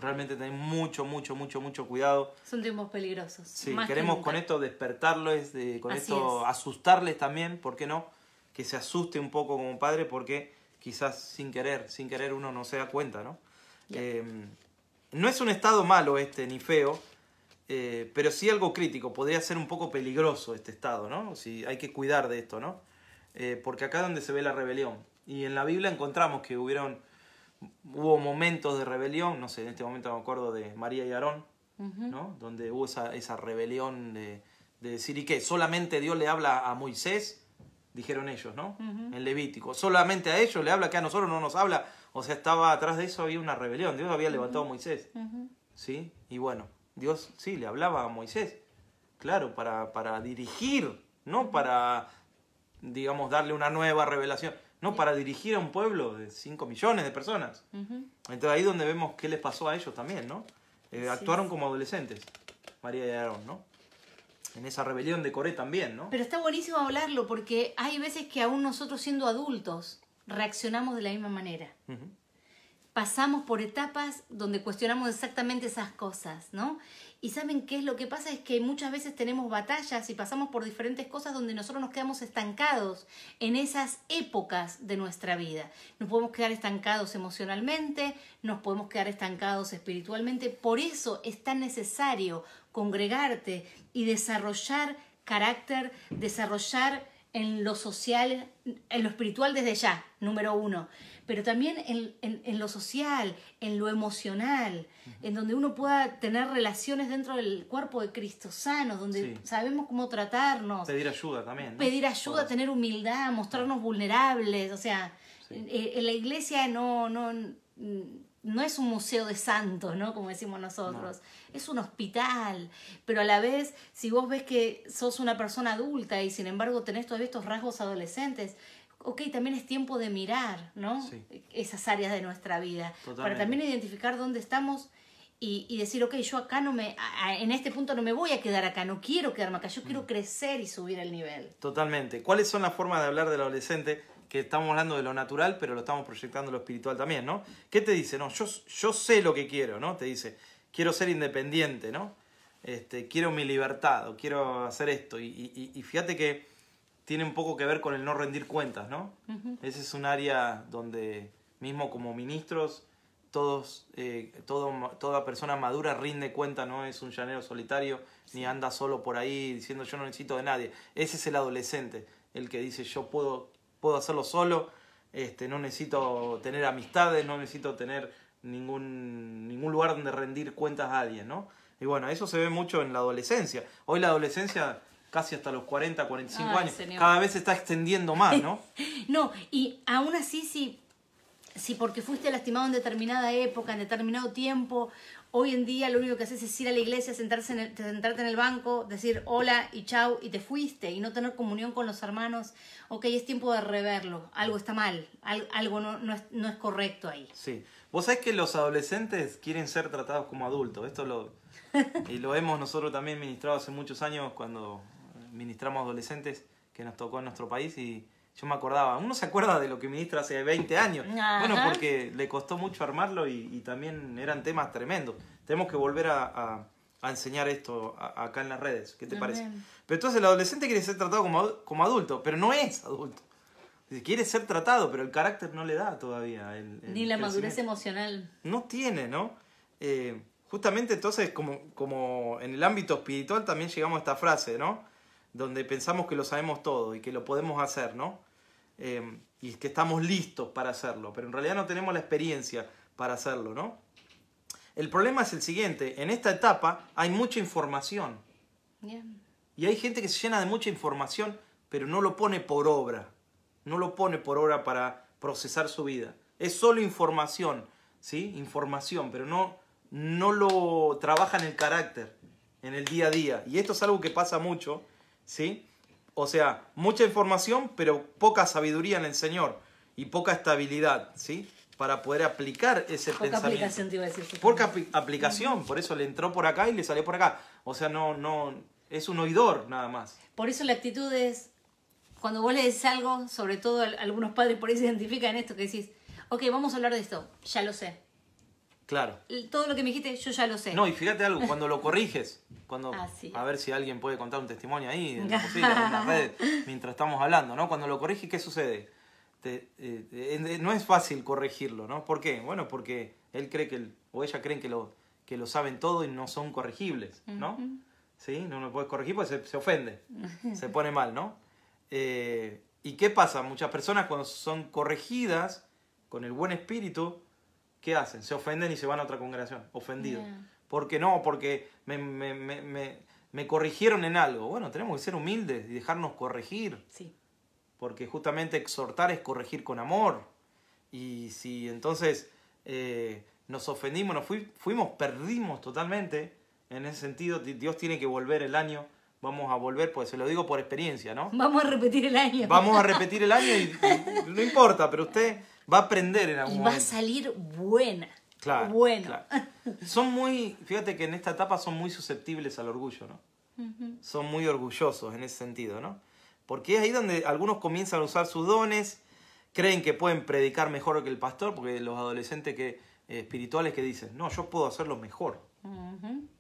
realmente tener mucho cuidado. Son tiempos peligrosos. Sí, queremos con esto despertarles, con esto asustarles también, ¿por qué no? Que se asuste un poco como padre porque quizás sin querer uno no se da cuenta, ¿no? Yeah. No es un estado malo ni feo, pero sí algo crítico. Podría ser un poco peligroso este estado, ¿no? Sí, hay que cuidar de esto, ¿no? Porque acá es donde se ve la rebelión. Y en la Biblia encontramos que hubo momentos de rebelión, no sé, en este momento me acuerdo de María y Aarón, ¿no? Donde hubo esa rebelión de decir, ¿y qué? ¿Solamente Dios le habla a Moisés? Dijeron ellos, ¿no? En Levítico. ¿Solamente a ellos le habla, que a nosotros no nos habla? O sea, estaba atrás de eso, había una rebelión. Dios había levantado a Moisés, ¿sí? Y bueno, Dios sí le hablaba a Moisés, claro, para dirigir, no para, digamos, darle una nueva revelación. No, para dirigir a un pueblo de 5 millones de personas. Entonces ahí es donde vemos qué les pasó a ellos también, ¿no? Actuaron como adolescentes, María y Aarón, ¿no? En esa rebelión de Coré también, ¿no? Pero está buenísimo hablarlo porque hay veces que aún nosotros siendo adultos reaccionamos de la misma manera. Ujú. Pasamos por etapas donde cuestionamos exactamente esas cosas, ¿no? Y ¿saben qué es lo que pasa? Es que muchas veces tenemos batallas y pasamos por diferentes cosas donde nosotros nos quedamos estancados en esas épocas de nuestra vida. Nos podemos quedar estancados emocionalmente, nos podemos quedar estancados espiritualmente. Por eso es tan necesario congregarte y desarrollar carácter, desarrollar en lo social, en lo espiritual desde ya, número 1, pero también en lo social, en lo emocional, en donde uno pueda tener relaciones dentro del cuerpo de Cristo sanos, donde sabemos cómo tratarnos. Pedir ayuda también, ¿no? Pedir ayuda, tener humildad, mostrarnos vulnerables, o sea, en la iglesia no es un museo de santos, ¿no? Como decimos nosotros. No. Es un hospital. Pero a la vez, si vos ves que sos una persona adulta y sin embargo tenés todavía estos rasgos adolescentes, ok, también es tiempo de mirar, ¿no? Sí. Esas áreas de nuestra vida. Totalmente. Para también identificar dónde estamos y decir, ok, yo acá en este punto no me voy a quedar acá, no quiero quedarme acá, yo quiero crecer y subir el nivel. Totalmente. ¿Cuáles son las formas de hablar del adolescente? Que estamos hablando de lo natural, pero lo estamos proyectando a lo espiritual también, ¿no? ¿Qué te dice? No, yo sé lo que quiero, ¿no? Te dice, quiero ser independiente, ¿no? Quiero mi libertad, o quiero hacer esto. Y fíjate que tiene un poco que ver con el no rendir cuentas, ¿no? Uh-huh. Ese es un área donde, mismo como ministros, toda persona madura rinde cuenta, no es un llanero solitario, ni anda solo por ahí diciendo yo no necesito de nadie. Ese es el adolescente, el que dice yo puedo hacerlo solo, no necesito tener amistades, no necesito tener ningún lugar donde rendir cuentas a alguien, ¿no? Y bueno, eso se ve mucho en la adolescencia. Hoy la adolescencia, casi hasta los 40, 45 años, señor, cada vez se está extendiendo más, ¿no? No, y aún así, si porque fuiste lastimado en determinada época, en determinado tiempo, hoy en día lo único que haces es ir a la iglesia, sentarte en el banco, decir hola y chau y te fuiste y no tener comunión con los hermanos, ok, es tiempo de reverlo, algo está mal, algo no es correcto ahí. Sí, vos sabés que los adolescentes quieren ser tratados como adultos, y lo hemos nosotros también ministrado hace muchos años cuando ministramos adolescentes que nos tocó en nuestro país y yo me acordaba, uno se acuerda de lo que ministra hace 20 años, ajá, bueno, porque le costó mucho armarlo y también eran temas tremendos. Tenemos que volver a enseñar esto acá en las redes, ¿qué te parece? Pero entonces el adolescente quiere ser tratado como adulto, pero no es adulto. Quiere ser tratado, pero el carácter no le da todavía. Ni la madurez emocional. No tiene, ¿no? Justamente entonces, como en el ámbito espiritual también llegamos a esta frase, ¿no? Donde pensamos que lo sabemos todo y que lo podemos hacer, ¿no? Y que estamos listos para hacerlo, pero en realidad no tenemos la experiencia para hacerlo, ¿no? El problema es el siguiente, en esta etapa hay mucha información. Yeah. Y hay gente que se llena de mucha información, pero no lo pone por obra. No lo pone por obra para procesar su vida. Es solo información, ¿sí? Información, pero no lo trabaja en el carácter, en el día a día. Y esto es algo que pasa mucho, ¿sí? O sea, mucha información, pero poca sabiduría en el Señor y poca estabilidad, ¿sí? Para poder aplicar ese poca pensamiento. Aplicación, te iba a decir. Poca aplicación, por eso le entró por acá y le salió por acá. O sea, no es un oidor nada más. Por eso la actitud es, cuando vos le decís algo, sobre todo algunos padres por ahí se identifican en esto, que decís, ok, vamos a hablar de esto, ya lo sé. Claro. Todo lo que me dijiste, yo ya lo sé. No, y fíjate algo, cuando lo corriges, a ver si alguien puede contar un testimonio ahí, en las redes, mientras estamos hablando, ¿no? Cuando lo corriges, ¿qué sucede? No es fácil corregirlo, ¿no? ¿Por qué? Bueno, porque él cree o ella creen que lo saben todo y no son corregibles, ¿no? Uh-huh. ¿Sí? No lo puedes corregir porque se ofende, se pone mal, ¿no? ¿Y qué pasa? Muchas personas cuando son corregidas con el buen espíritu, ¿qué hacen? Se ofenden y se van a otra congregación, ofendidos. Yeah. ¿Por qué no? Porque me corrigieron en algo. Bueno, tenemos que ser humildes y dejarnos corregir. Sí. Porque justamente exhortar es corregir con amor. Y si entonces nos ofendimos, perdimos totalmente, en ese sentido, Dios tiene que volver el año. Vamos a volver, pues se lo digo por experiencia, ¿no? Vamos a repetir el año. Vamos a repetir el año y no importa, pero usted va a aprender en algún momento. Y va a salir buena. Claro. Bueno. Claro. Fíjate que en esta etapa son muy susceptibles al orgullo, ¿no? Uh-huh. Son muy orgullosos en ese sentido, ¿no? Porque es ahí donde algunos comienzan a usar sus dones, creen que pueden predicar mejor que el pastor, porque los adolescentes espirituales que dicen, no, yo puedo hacerlo mejor.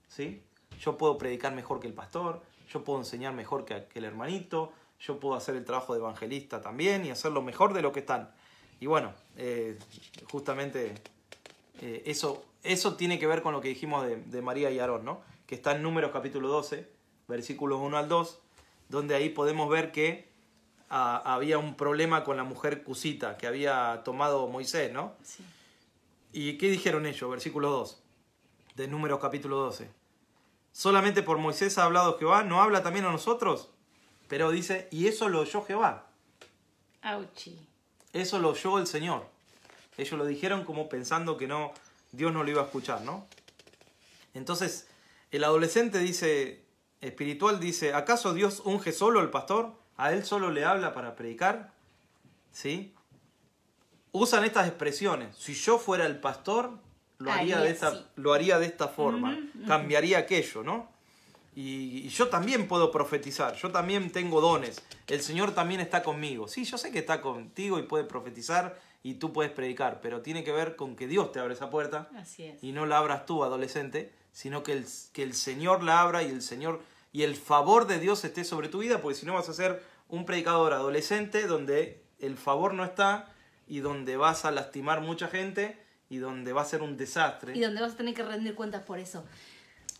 ¿Sí? Yo puedo predicar mejor que el pastor, yo puedo enseñar mejor que el hermanito, yo puedo hacer el trabajo de evangelista también y hacerlo mejor de lo que están. Y bueno, justamente eso tiene que ver con lo que dijimos de María y Aarón, ¿no? Que está en Números capítulo 12, versículos 1 al 2, donde ahí podemos ver que había un problema con la mujer cusita que había tomado Moisés, ¿no? Sí. ¿Y qué dijeron ellos? Versículo 2 de Números capítulo 12. Solamente por Moisés ha hablado Jehová, ¿no habla también a nosotros? Pero dice, y eso lo oyó Jehová. Auchi. Eso lo oyó el Señor. Ellos lo dijeron como pensando que no, Dios no lo iba a escuchar, ¿no? Entonces, el adolescente espiritual dice, ¿acaso Dios unge solo al pastor? ¿A él solo le habla para predicar? ¿Sí? Usan estas expresiones. Si yo fuera el pastor, lo haría de esta forma. Cambiaría aquello, ¿no? Y yo también puedo profetizar. Yo también tengo dones. El Señor también está conmigo. Sí, yo sé que está contigo y puede profetizar y tú puedes predicar, pero tiene que ver con que Dios te abre esa puerta. Así es. Y no la abras tú, adolescente, sino que el Señor la abra y el favor de Dios esté sobre tu vida, porque si no vas a ser un predicador adolescente donde el favor no está y donde vas a lastimar mucha gente y donde va a ser un desastre. Y donde vas a tener que rendir cuentas por eso.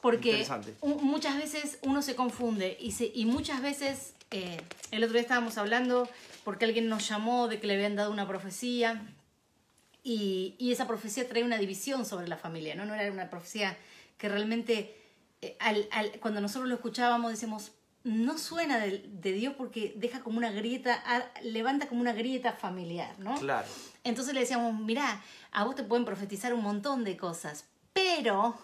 Porque muchas veces uno se confunde y muchas veces, el otro día estábamos hablando porque alguien nos llamó de que le habían dado una profecía y esa profecía trae una división sobre la familia, ¿no? No era una profecía que realmente, cuando nosotros lo escuchábamos, decíamos, no suena de Dios porque deja como una grieta, levanta como una grieta familiar, ¿no? Claro. Entonces le decíamos, mirá, a vos te pueden profetizar un montón de cosas, pero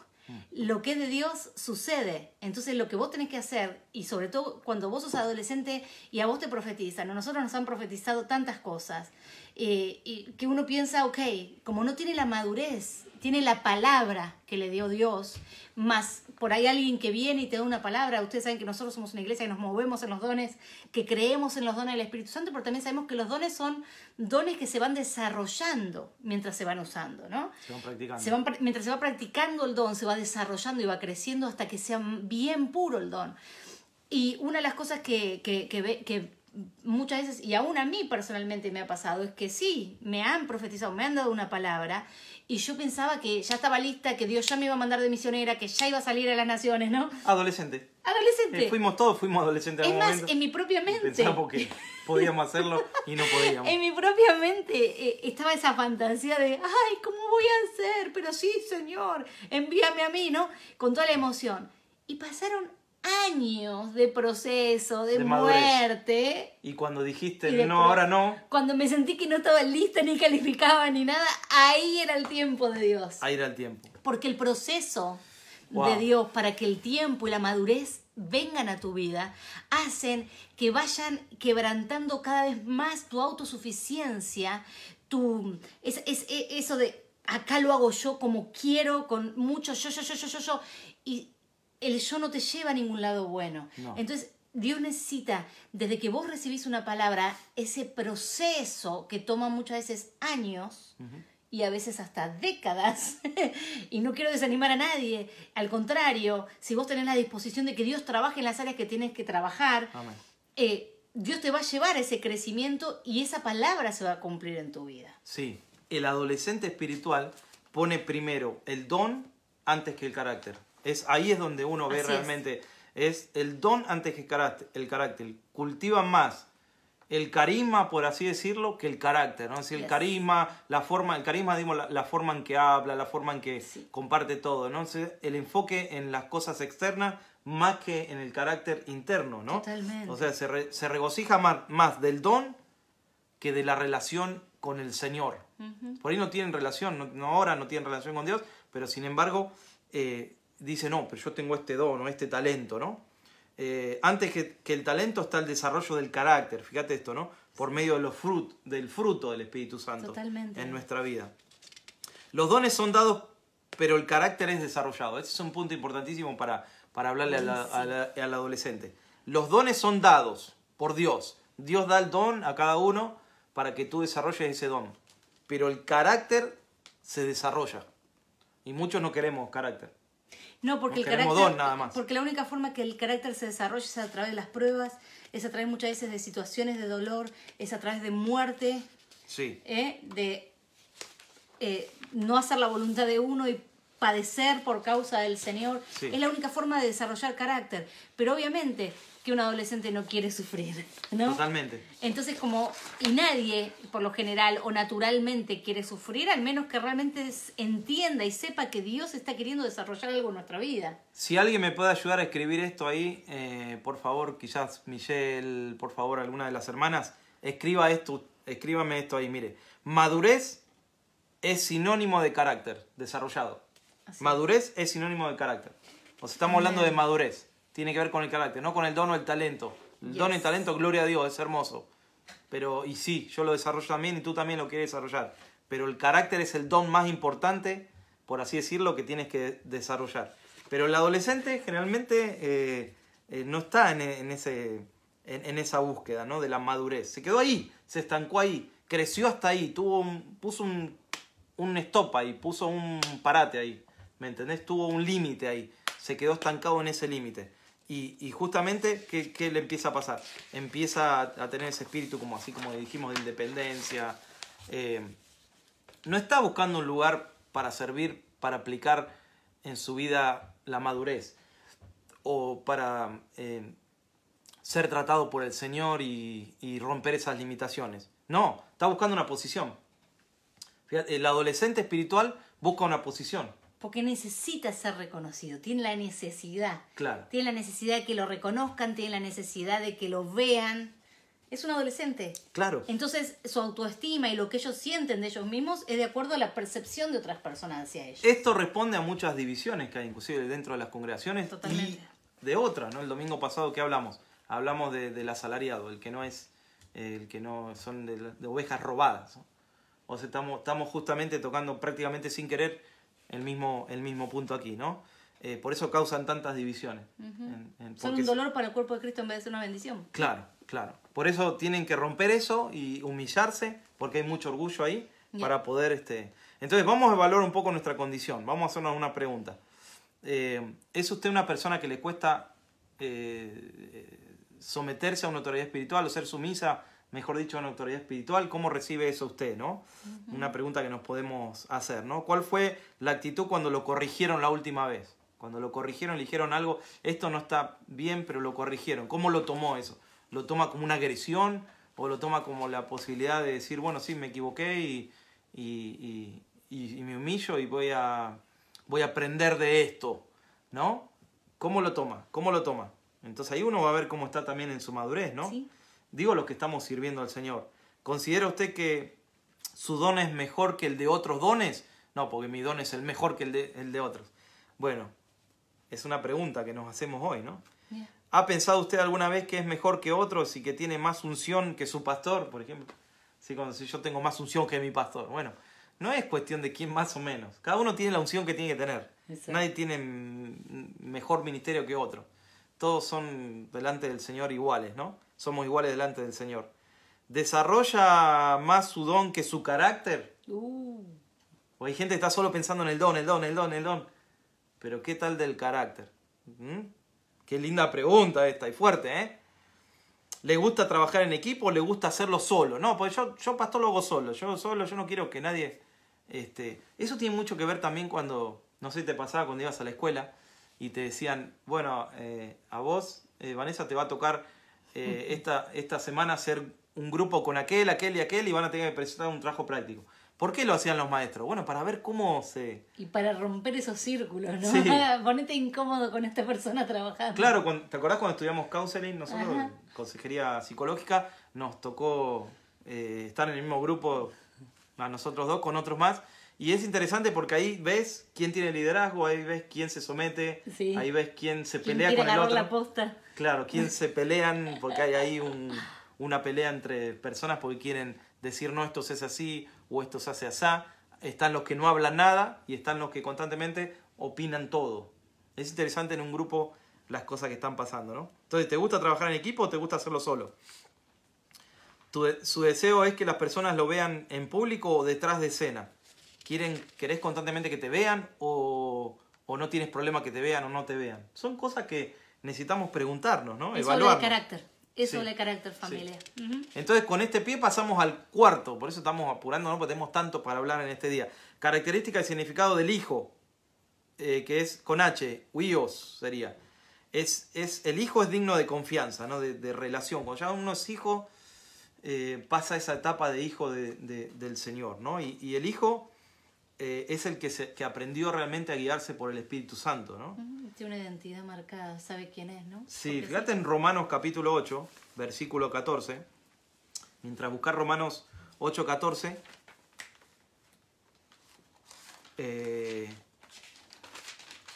lo que es de Dios sucede. Entonces lo que vos tenés que hacer, y sobre todo cuando vos sos adolescente y a vos te profetizan, a nosotros nos han profetizado tantas cosas, y que uno piensa, ok, como no tiene la madurez, tiene la palabra que le dio Dios, más por ahí alguien que viene y te da una palabra. Ustedes saben que nosotros somos una iglesia que nos movemos en los dones, que creemos en los dones del Espíritu Santo, pero también sabemos que los dones son dones que se van desarrollando mientras se van usando, ¿no? Se van practicando. Mientras se va practicando el don, se va desarrollando y va creciendo hasta que sea bien puro el don. Y una de las cosas que muchas veces, y aún a mí personalmente me ha pasado, es que sí, me han profetizado, me han dado una palabra, y yo pensaba que ya estaba lista, que Dios ya me iba a mandar de misionera, que ya iba a salir a las naciones, ¿no? Adolescente. Todos fuimos adolescentes en algún momento. Es más, en mi propia mente. Pensamos que podíamos hacerlo y no podíamos. En mi propia mente estaba esa fantasía de, ay, ¿cómo voy a hacer? Pero sí, Señor, envíame a mí, ¿no? Con toda la emoción. Y pasaron años de proceso, de muerte. Y cuando dijiste, no, ahora no. Cuando me sentí que no estaba lista, ni calificaba, ni nada, ahí era el tiempo de Dios. Ahí era el tiempo. Porque el proceso de Dios para que el tiempo y la madurez vengan a tu vida, hacen que vayan quebrantando cada vez más tu autosuficiencia, eso de acá lo hago yo como quiero, con mucho yo, y el yo no te lleva a ningún lado bueno. No. Entonces, Dios necesita, desde que vos recibís una palabra, ese proceso que toma muchas veces años, y a veces hasta décadas, y no quiero desanimar a nadie, al contrario, si vos tenés la disposición de que Dios trabaje en las áreas que tienes que trabajar, Dios te va a llevar a ese crecimiento y esa palabra se va a cumplir en tu vida. Sí, el adolescente espiritual pone primero el don antes que el carácter. Ahí es donde uno ve realmente, es el don antes que el carácter. Cultivan más el carisma, por así decirlo, que el carácter, ¿no? Es decir, el carisma, digamos, la forma en que habla, la forma en que comparte todo, ¿no? Entonces, el enfoque en las cosas externas más que en el carácter interno, ¿no? Totalmente. O sea, se regocija más del don que de la relación con el Señor. Por ahí no tienen relación, ahora no tienen relación con Dios, pero sin embargo, dice, no, pero yo tengo este don o este talento, ¿no? Antes que el talento está el desarrollo del carácter, fíjate esto, ¿no? Por medio del fruto del Espíritu Santo. Totalmente. En nuestra vida. Los dones son dados, pero el carácter es desarrollado. Ese es un punto importantísimo para hablarle al adolescente. Los dones son dados por Dios. Dios da el don a cada uno, para que tú desarrolles ese don. Pero el carácter se desarrolla. Y muchos no queremos carácter. No, porque Nos el queremos carácter, don nada más. porque la única forma que el carácter se desarrolla es a través de las pruebas, es a través muchas veces de situaciones de dolor, es a través de muerte, Sí. de no hacer la voluntad de uno y padecer por causa del Señor. Sí. Es la única forma de desarrollar carácter. Pero obviamente que un adolescente no quiere sufrir, ¿no? Totalmente. Entonces, y nadie, por lo general o naturalmente, quiere sufrir, al menos que realmente entienda y sepa que Dios está queriendo desarrollar algo en nuestra vida. Si alguien me puede ayudar a escribir esto ahí, por favor, quizás Michelle, por favor, alguna de las hermanas, escríbame esto ahí, mire. Madurez es sinónimo de carácter desarrollado. Así. Madurez es sinónimo de carácter. O sea, estamos hablando de madurez. Tiene que ver con el carácter, no con el don o el talento. El don y el talento, gloria a Dios, es hermoso. Y sí, yo lo desarrollo también y tú también lo quieres desarrollar. Pero el carácter es el don más importante, por así decirlo, que tienes que desarrollar. Pero el adolescente generalmente no está en esa búsqueda, ¿no? De la madurez. Se quedó ahí, se estancó ahí, creció hasta ahí, puso un stop ahí, puso un parate ahí. ¿Me entendés? Tuvo un límite ahí. Se quedó estancado en ese límite. Y justamente, ¿qué le empieza a pasar? Empieza a tener ese espíritu, como dijimos, de independencia. No está buscando un lugar para servir, para aplicar en su vida la madurez. O para ser tratado por el Señor y romper esas limitaciones. No, está buscando una posición. Fíjate, el adolescente espiritual busca una posición. Porque necesita ser reconocido, tiene la necesidad. Claro. Tiene la necesidad de que lo reconozcan, tiene la necesidad de que lo vean. Es un adolescente. Claro. Entonces, su autoestima y lo que ellos sienten de ellos mismos es de acuerdo a la percepción de otras personas hacia ellos. Esto responde a muchas divisiones que hay, inclusive dentro de las congregaciones. Totalmente. Y de otras, ¿no? El domingo pasado, ¿qué hablamos? Hablamos del asalariado, el que no son de ovejas robadas, ¿no? O sea, estamos justamente tocando prácticamente sin querer el mismo punto aquí, ¿no? Por eso causan tantas divisiones. Son un dolor para el cuerpo de Cristo en vez de ser una bendición. Claro. Por eso tienen que romper eso y humillarse, porque hay mucho orgullo ahí, para poder... Entonces vamos a evaluar un poco nuestra condición. Vamos a hacernos una pregunta. ¿Es usted una persona que le cuesta someterse a una autoridad espiritual o ser sumisa, mejor dicho, a una autoridad espiritual? ¿Cómo recibe eso usted, no? Una pregunta que nos podemos hacer, ¿no? ¿Cuál fue la actitud cuando lo corrigieron la última vez? Cuando lo corrigieron, le dijeron algo, esto no está bien, pero lo corrigieron. ¿Cómo lo tomó eso? ¿Lo toma como una agresión o lo toma como la posibilidad de decir, bueno, sí, me equivoqué y me humillo y voy a aprender de esto, ¿no? ¿Cómo lo toma? Entonces ahí uno va a ver cómo está también en su madurez, ¿no? Sí. Digo, los que estamos sirviendo al Señor. ¿Considera usted que su don es mejor que el de otros dones? No, porque mi don es el mejor que el de otros. Bueno, es una pregunta que nos hacemos hoy, ¿no? Yeah. ¿Ha pensado usted alguna vez que es mejor que otros y que tiene más unción que su pastor, por ejemplo? Sí, cuando si yo tengo más unción que mi pastor. Bueno, no es cuestión de quién más o menos. Cada uno tiene la unción que tiene que tener. Exacto. Nadie tiene mejor ministerio que otro. Todos son delante del Señor iguales, ¿no? Somos iguales delante del Señor. ¿Desarrolla más su don que su carácter? O hay gente que está solo pensando en el don. Pero ¿qué tal del carácter? Qué linda pregunta esta y fuerte, ¿eh? ¿Le gusta trabajar en equipo o le gusta hacerlo solo? No, porque yo pastor lo hago solo. Yo no quiero que nadie... Eso tiene mucho que ver también cuando... No sé si te pasaba cuando ibas a la escuela y te decían, bueno, a vos, Vanessa, te va a tocar esta semana hacer un grupo con aquel y van a tener que presentar un trabajo práctico. ¿Por qué lo hacían los maestros? Bueno, para ver cómo se... Y para romper esos círculos, ¿no? Sí. Ponete incómodo con esta persona trabajando. Claro, ¿te acordás cuando estudiamos counseling? Nosotros, consejería psicológica, nos tocó estar en el mismo grupo, a nosotros dos, con otros más. Y es interesante porque ahí ves quién tiene liderazgo, ahí ves quién se somete, sí. Ahí ves quién se pelea con el otro. La posta. Claro, quién se pelean, porque hay ahí una pelea entre personas porque quieren decir, no, esto se hace así o esto se hace asá. Están los que no hablan nada y están los que constantemente opinan todo. Es interesante en un grupo las cosas que están pasando, ¿no? Entonces, ¿te gusta trabajar en equipo o te gusta hacerlo solo? Su deseo es que las personas lo vean en público o detrás de escena. ¿Querés constantemente que te vean o no tienes problema que te vean o no te vean? Son cosas que necesitamos preguntarnos, ¿no? Eso habla de carácter. Eso habla de carácter, familia. Sí. Entonces, con este pie pasamos al cuarto. Por eso estamos apurando, ¿no? Porque tenemos tanto para hablar en este día. Característica y significado del hijo, que es con H, huios sería. El hijo es digno de confianza, ¿no? De relación. Cuando ya uno es hijo, pasa esa etapa de hijo del Señor, ¿no? Y el hijo es el que aprendió realmente a guiarse por el Espíritu Santo, ¿no? Tiene una identidad marcada, sabe quién es, ¿no? Sí, fíjate en Romanos capítulo 8, versículo 14. Mientras buscas Romanos 8, 14.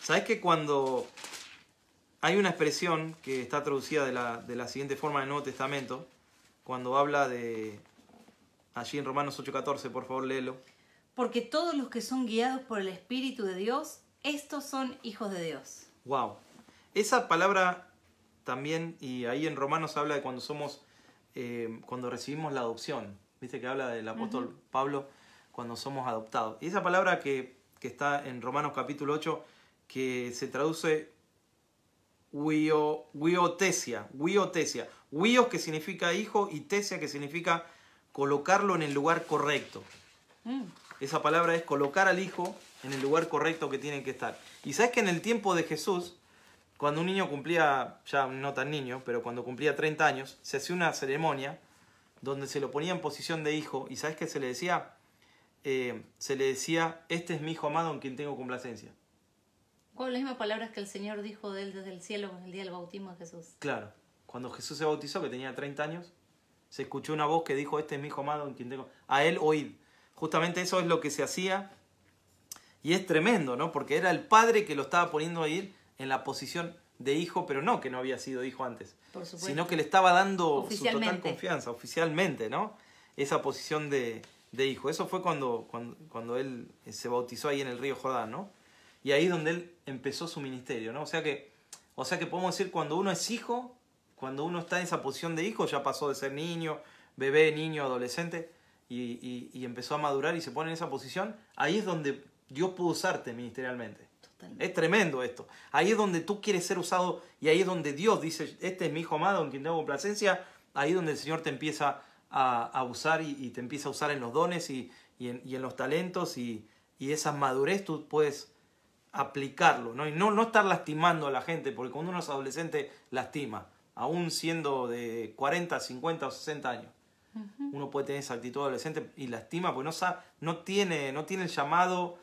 ¿Sabes que cuando hay una expresión que está traducida de la siguiente forma en el Nuevo Testamento, cuando habla de... Allí en Romanos 8, 14, por favor, léelo. Porque todos los que son guiados por el Espíritu de Dios, estos son hijos de Dios. Wow. Esa palabra también, y ahí en Romanos habla de cuando somos, cuando recibimos la adopción. Viste que habla del apóstol Pablo cuando somos adoptados. Y esa palabra que está en Romanos capítulo 8, que se traduce huiotesia. Huios que significa hijo y tesia que significa colocarlo en el lugar correcto. Esa palabra es colocar al hijo en el lugar correcto que tiene que estar. Y sabes que en el tiempo de Jesús, cuando un niño cumplía, ya no tan niño, pero cuando cumplía 30 años, se hacía una ceremonia donde se lo ponía en posición de hijo. ¿Y sabes qué se le decía? Se le decía, este es mi hijo amado en quien tengo complacencia. Con las mismas palabras que el Señor dijo de él desde el cielo en el día del bautismo de Jesús. Claro, cuando Jesús se bautizó, que tenía 30 años, se escuchó una voz que dijo, este es mi hijo amado en quien tengo... A él oíd. Justamente eso es lo que se hacía. Y es tremendo, ¿no? Porque era el padre que lo estaba poniendo ahí en la posición de hijo, pero no que no había sido hijo antes. Por supuesto. Sino que le estaba dando su total confianza, oficialmente, ¿no? Esa posición de hijo. Eso fue cuando él se bautizó ahí en el río Jordán, ¿no? Y ahí es donde él empezó su ministerio, ¿no? O sea que podemos decir, cuando uno es hijo, cuando uno está en esa posición de hijo, ya pasó de ser niño, bebé, niño, adolescente, y empezó a madurar y se pone en esa posición, ahí es donde Dios pudo usarte ministerialmente. Totalmente. Es tremendo esto. Ahí es donde tú quieres ser usado y ahí es donde Dios dice, este es mi hijo amado en quien tengo complacencia. Ahí es donde el Señor te empieza a usar y te empieza a usar en los dones y en los talentos y esa madurez tú puedes aplicarlo, ¿no? Y no estar lastimando a la gente, porque cuando uno es adolescente lastima, aún siendo de 40, 50 o 60 años. Uno puede tener esa actitud adolescente y lastima porque no tiene el llamado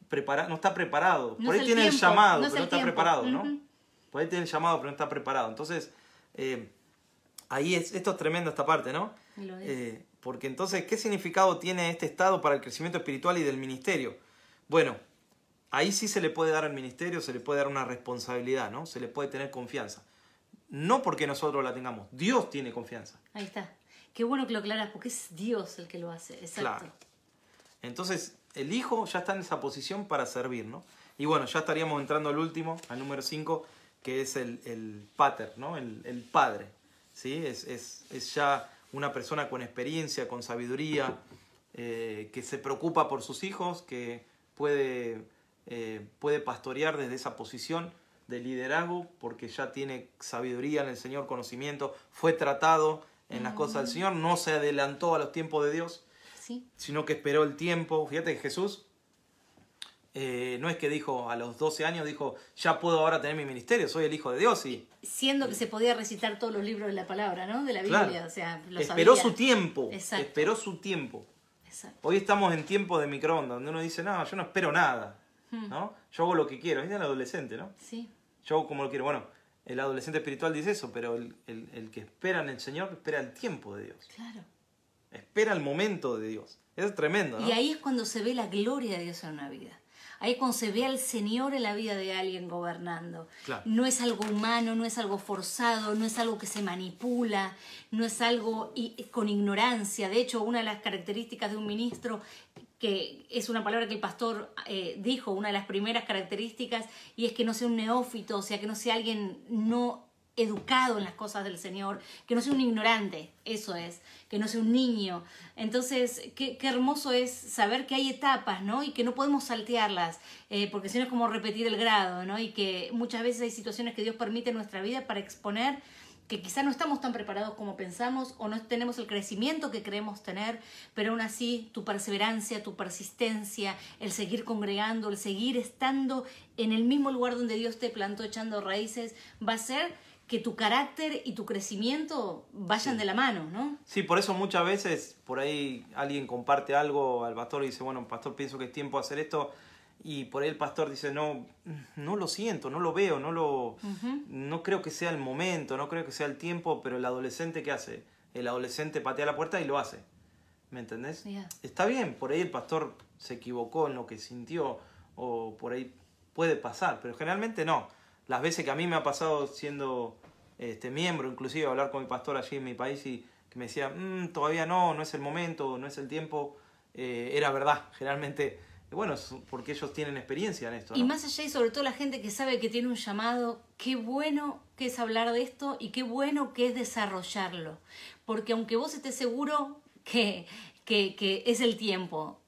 preparado, no está preparado. Por ahí tiene el llamado, pero no está preparado, ¿no? Por ahí tiene el llamado, pero no está preparado. Entonces, ahí esto es tremendo esta parte, ¿no? Lo es. Porque entonces, ¿qué significado tiene este estado para el crecimiento espiritual y del ministerio? Bueno, ahí sí se le puede dar al ministerio, se le puede dar una responsabilidad, ¿no? Se le puede tener confianza. No porque nosotros la tengamos, Dios tiene confianza. Ahí está. Qué bueno que lo aclaras, porque es Dios el que lo hace. Exacto. Claro. Entonces, el hijo ya está en esa posición para servir, ¿no? Y bueno, ya estaríamos entrando al último, al número 5, que es el pater, ¿no? El padre, ¿sí? Es ya una persona con experiencia, con sabiduría, que se preocupa por sus hijos, que puede pastorear desde esa posición de liderazgo, porque ya tiene sabiduría en el Señor, conocimiento, fue tratado en las cosas del Señor, no se adelantó a los tiempos de Dios, sí, sino que esperó el tiempo. Fíjate que Jesús no es que dijo a los 12 años, dijo, ya puedo ahora tener mi ministerio, soy el Hijo de Dios. Siendo que se podía recitar todos los libros de la palabra, ¿no? De la Biblia, claro, o sea, lo esperó sabía. su tiempo. Exacto. Esperó su tiempo. Exacto. Hoy estamos en tiempo de microondas, donde uno dice, no, yo no espero nada, ¿no? Yo hago lo que quiero. Es el adolescente, ¿no? Sí. Yo hago como lo quiero. Bueno, el adolescente espiritual dice eso, pero el que espera en el Señor espera el tiempo de Dios. Claro. Espera el momento de Dios. Eso es tremendo, ¿no? Y ahí es cuando se ve la gloria de Dios en una vida. Ahí es cuando se ve al Señor en la vida de alguien gobernando. Claro. No es algo humano, no es algo forzado, no es algo que se manipula, no es algo con ignorancia. De hecho, una de las características de un ministro, que es una palabra que el pastor dijo, una de las primeras características, y es que no sea un neófito, o sea, que no sea alguien no educado en las cosas del Señor, que no sea un ignorante, eso es, que no sea un niño. Entonces, qué hermoso es saber que hay etapas, ¿no? Y que no podemos saltearlas, porque si no es como repetir el grado, ¿no? Y que muchas veces hay situaciones que Dios permite en nuestra vida para exponer que quizá no estamos tan preparados como pensamos o no tenemos el crecimiento que creemos tener, pero aún así tu perseverancia, tu persistencia, el seguir congregando, el seguir estando en el mismo lugar donde Dios te plantó echando raíces, va a ser que tu carácter y tu crecimiento vayan de la mano, ¿no? Sí, por eso muchas veces por ahí alguien comparte algo al pastor y dice, bueno, pastor, pienso que es tiempo de hacer esto. Y por ahí el pastor dice, no lo siento, no lo veo, no creo que sea el momento, no creo que sea el tiempo, pero el adolescente, ¿qué hace? El adolescente patea la puerta y lo hace. ¿Me entendés? Yeah. Está bien, por ahí el pastor se equivocó en lo que sintió, o por ahí puede pasar, pero generalmente no. Las veces que a mí me ha pasado siendo miembro, inclusive hablar con mi pastor allí en mi país y que me decía, todavía no es el momento, no es el tiempo, era verdad, generalmente. Bueno, porque ellos tienen experiencia en esto, ¿no? Y más allá y sobre todo la gente que sabe que tiene un llamado, qué bueno que es hablar de esto y qué bueno que es desarrollarlo. Porque aunque vos estés seguro que es el tiempo,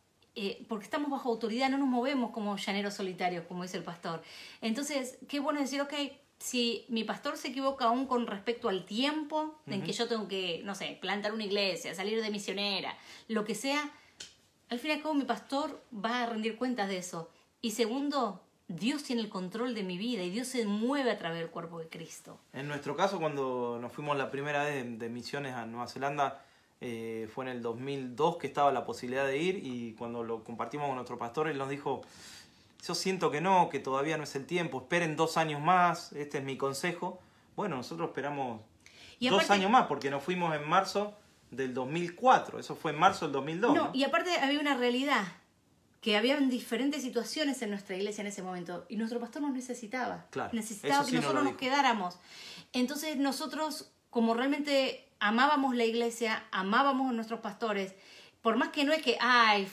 porque estamos bajo autoridad, no nos movemos como llaneros solitarios, como dice el pastor. Entonces, qué bueno decir, ok, si mi pastor se equivoca aún con respecto al tiempo en que yo tengo que, no sé, plantar una iglesia, salir de misionera, lo que sea, al fin y al cabo mi pastor va a rendir cuentas de eso. Y segundo, Dios tiene el control de mi vida y Dios se mueve a través del cuerpo de Cristo. En nuestro caso, cuando nos fuimos la primera vez de misiones a Nueva Zelanda, fue en el 2002 que estaba la posibilidad de ir, y cuando lo compartimos con nuestro pastor, él nos dijo, yo siento que no, que todavía no es el tiempo, esperen 2 años más, este es mi consejo. Bueno, nosotros esperamos 2 años más, porque nos fuimos en marzo del 2004, eso fue en marzo del 2002. No, y aparte había una realidad, que habían diferentes situaciones en nuestra iglesia en ese momento, y nuestro pastor nos necesitaba. Claro, necesitaba que nosotros nos quedáramos. Entonces nosotros, como realmente amábamos la iglesia, amábamos a nuestros pastores, por más que no es que,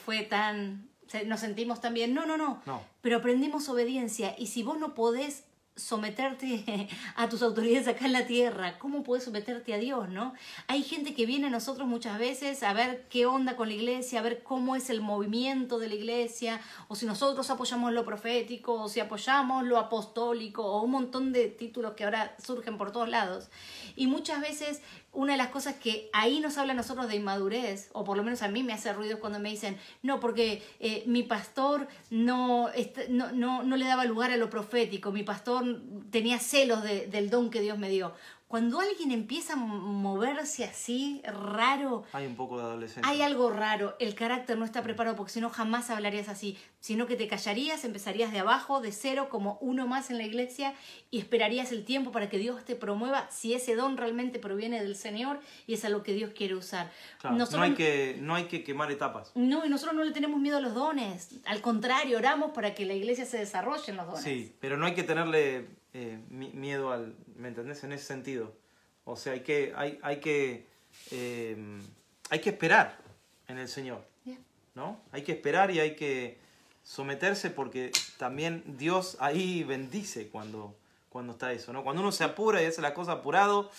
fue tan, nos sentimos tan bien, no, pero aprendimos obediencia, y si vos no podés someterte a tus autoridades acá en la tierra, ¿cómo puedes someterte a Dios, no? Hay gente que viene a nosotros muchas veces a ver qué onda con la iglesia, a ver cómo es el movimiento de la iglesia, o si nosotros apoyamos lo profético, o si apoyamos lo apostólico, o un montón de títulos que ahora surgen por todos lados. Y muchas veces una de las cosas que ahí nos habla a nosotros de inmadurez, o por lo menos a mí me hace ruido cuando me dicen, no, porque mi pastor no le daba lugar a lo profético, mi pastor tenía celos del don que Dios me dio. Cuando alguien empieza a moverse así, raro... Hay un poco de adolescencia. Hay algo raro, el carácter no está preparado, porque si no jamás hablarías así, sino que te callarías, empezarías de abajo, de cero, como uno más en la iglesia, y esperarías el tiempo para que Dios te promueva si ese don realmente proviene del Señor y es algo que Dios quiere usar. Claro, no hay que quemar etapas. No, y nosotros no le tenemos miedo a los dones, al contrario, oramos para que la iglesia se desarrolle en los dones. Sí, pero no hay que tenerle miedo al, ¿me entendés? En ese sentido. O sea, hay que esperar en el Señor, ¿no? Hay que esperar y hay que someterse, porque también Dios ahí bendice cuando está eso, ¿no? Cuando uno se apura y hace la cosa apurado,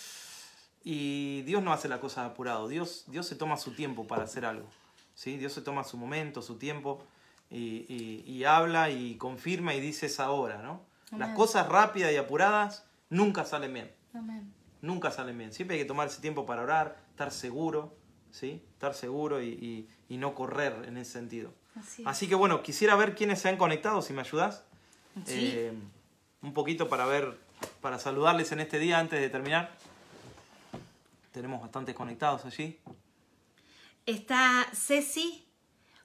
y Dios no hace la cosa apurado. Dios se toma su tiempo para hacer algo, ¿sí? Dios se toma su momento, su tiempo, y habla y confirma y dice es ahora, ¿no? Amén. Las cosas rápidas y apuradas nunca salen bien. Amén. Nunca salen bien. Siempre hay que tomar ese tiempo para orar, estar seguro, ¿sí? Estar seguro y no correr en ese sentido. Así que bueno, quisiera ver quiénes se han conectado, si me ayudás. Sí. Un poquito para saludarles en este día antes de terminar. Tenemos bastantes conectados allí. Está Ceci.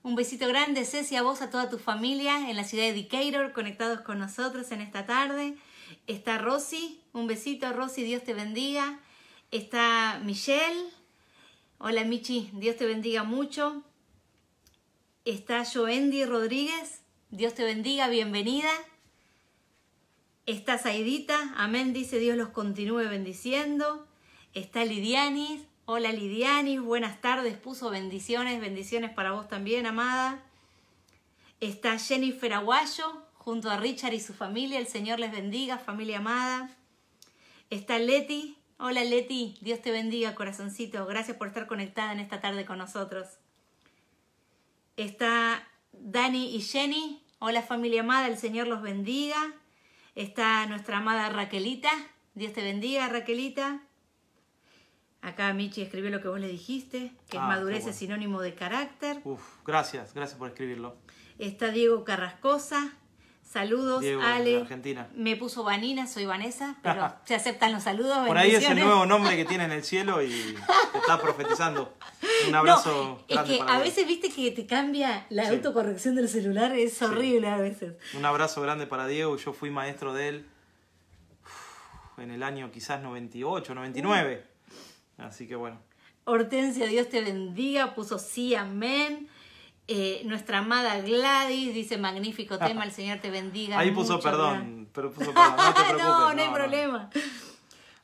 Un besito grande, Ceci, a vos, a toda tu familia en la ciudad de Decatur, conectados con nosotros en esta tarde. Está Rosy, un besito, Rosy, Dios te bendiga. Está Michelle, hola Michi, Dios te bendiga mucho. Está Joendi Rodríguez, Dios te bendiga, bienvenida. Está Zaidita, amén, dice Dios los continúe bendiciendo. Está Lidianis. Hola Lidianis, buenas tardes, puso bendiciones para vos también, amada. Está Jennifer Aguayo, junto a Richard y su familia, el Señor les bendiga, familia amada. Está Leti. Hola Leti, Dios te bendiga, corazoncito. Gracias por estar conectada en esta tarde con nosotros. Está Dani y Jenny. Hola familia amada, el Señor los bendiga. Está nuestra amada Raquelita. Dios te bendiga, Raquelita. Acá Michi escribió lo que vos le dijiste, que es madurez es sinónimo de carácter. Gracias por escribirlo. Está Diego Carrascosa. Saludos, Diego, Ale. de Argentina. Me puso Vanina, soy Vanessa, pero se aceptan los saludos. Por ahí es el nuevo nombre que tiene en el cielo y te está profetizando. Un abrazo grande. Es que a veces viste que te cambia la autocorrección del celular, es horrible a veces. Un abrazo grande para Diego, yo fui maestro de él en el año quizás 98, 99. Así que bueno. Hortensia, Dios te bendiga, puso sí, amén. Nuestra amada Gladys dice magnífico tema, el Señor te bendiga. Ahí puso mucho, perdón, pero puso perdón, no te preocupes. no hay problema.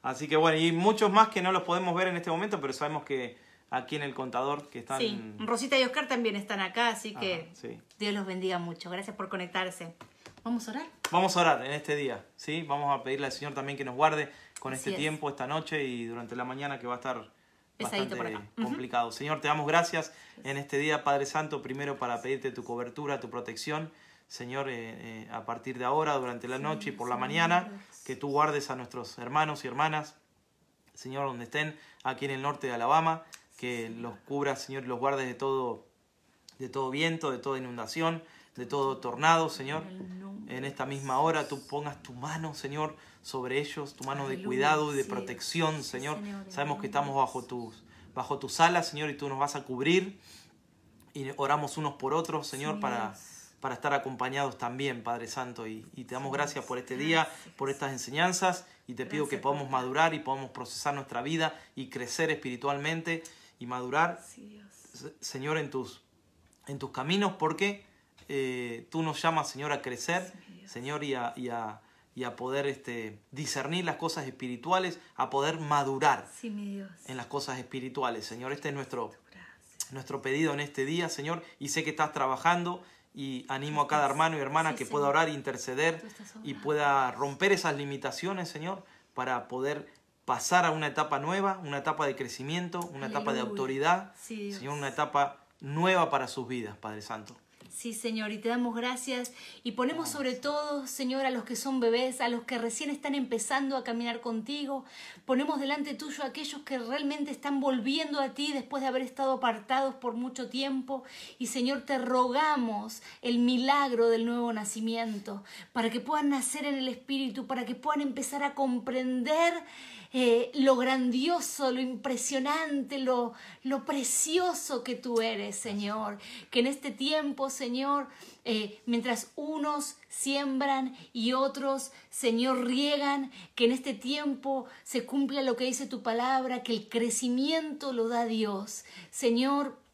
Así que bueno, y muchos más que no los podemos ver en este momento, pero sabemos que aquí en el contador que están... Sí, Rosita y Oscar también están acá, así que sí. Dios los bendiga mucho. Gracias por conectarse. ¿Vamos a orar? Vamos a orar en este día, ¿sí? Vamos a pedirle al Señor también que nos guarde con este tiempo, esta noche y durante la mañana que va a estar bastante complicado. Señor, te damos gracias en este día, Padre Santo, primero para pedirte tu cobertura, tu protección. Señor, a partir de ahora, durante la noche y por la mañana, que tú guardes a nuestros hermanos y hermanas, Señor, donde estén, aquí en el norte de Alabama, que los cubras, Señor, y los guardes de todo viento, de toda inundación, de todo tornado, Señor. En esta misma hora tú pongas tu mano, Señor, sobre ellos, tu mano de cuidado y de protección, Señor. Sabemos que estamos bajo tus alas, Señor, y tú nos vas a cubrir. Y oramos unos por otros, Señor, para estar acompañados también, Padre Santo. Y te damos gracias por este día, por estas enseñanzas. Y te pido que podamos madurar y podamos procesar nuestra vida y crecer espiritualmente y madurar, Señor, en tus caminos, porque tú nos llamas, Señor, a crecer, Señor, y a poder discernir las cosas espirituales, a poder madurar en las cosas espirituales, Señor. Este es nuestro pedido en este día, Señor, y sé que estás trabajando y animo a cada hermano y hermana que pueda orar, interceder y pueda romper esas limitaciones, Señor, para poder pasar a una etapa nueva, una etapa de crecimiento, una etapa de autoridad, Señor, una etapa nueva para sus vidas, Padre Santo. Sí, Señor, y te damos gracias y ponemos sobre todo, Señor, a los que son bebés, a los que recién están empezando a caminar contigo. Ponemos delante tuyo a aquellos que realmente están volviendo a ti después de haber estado apartados por mucho tiempo. Y, Señor, te rogamos el milagro del nuevo nacimiento para que puedan nacer en el Espíritu, para que puedan empezar a comprender lo grandioso, lo impresionante, lo precioso que tú eres, Señor. Que en este tiempo, Señor, mientras unos siembran y otros, Señor, riegan, que en este tiempo se cumpla lo que dice tu palabra, que el crecimiento lo da Dios. Señor,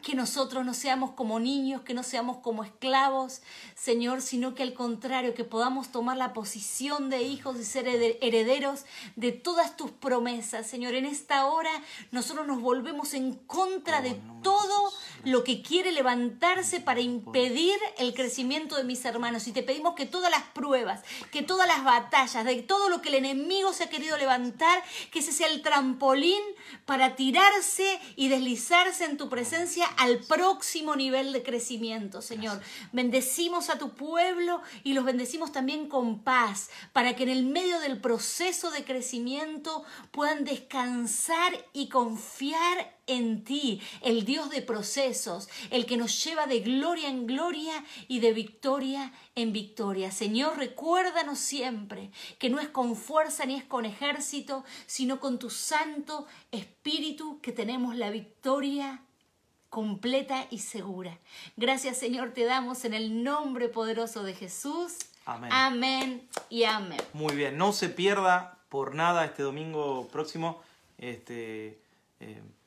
que nosotros no seamos como niños, que no seamos como esclavos, Señor, sino que al contrario, que podamos tomar la posición de hijos y ser herederos de todas tus promesas. Señor, en esta hora nosotros nos volvemos en contra de todo lo que quiere levantarse para impedir el crecimiento de mis hermanos. Y te pedimos que todas las pruebas, que todas las batallas, de todo lo que el enemigo se ha querido levantar, que ese sea el trampolín para tirarse y deslizarse en tu presencia al próximo nivel de crecimiento, Señor. Bendecimos a tu pueblo y los bendecimos también con paz, para que en el medio del proceso de crecimiento puedan descansar y confiar en ti, el Dios de procesos, el que nos lleva de gloria en gloria y de victoria en victoria. Señor, recuérdanos siempre que no es con fuerza ni es con ejército, sino con tu Santo Espíritu que tenemos la victoria completa y segura. Gracias, Señor, te damos en el nombre poderoso de Jesús. Amén. Amén y amén. Muy bien, no se pierda por nada este domingo próximo.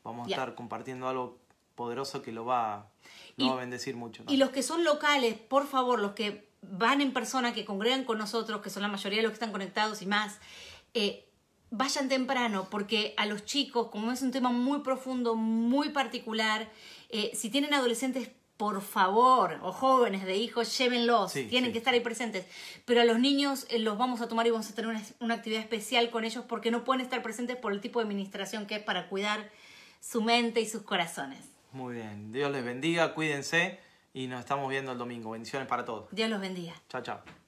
Vamos a estar compartiendo algo poderoso que lo va a bendecir mucho, ¿no? Y los que son locales, por favor, los que van en persona, que congregan con nosotros, que son la mayoría de los que están conectados y más, vayan temprano, porque a los chicos, como es un tema muy profundo, muy particular, si tienen adolescentes por favor, o jóvenes de hijos, llévenlos, tienen que estar ahí presentes. Pero a los niños los vamos a tomar y vamos a tener una actividad especial con ellos porque no pueden estar presentes por el tipo de administración que es para cuidar su mente y sus corazones. Muy bien, Dios les bendiga, cuídense y nos estamos viendo el domingo. Bendiciones para todos. Dios los bendiga. Chao, chao.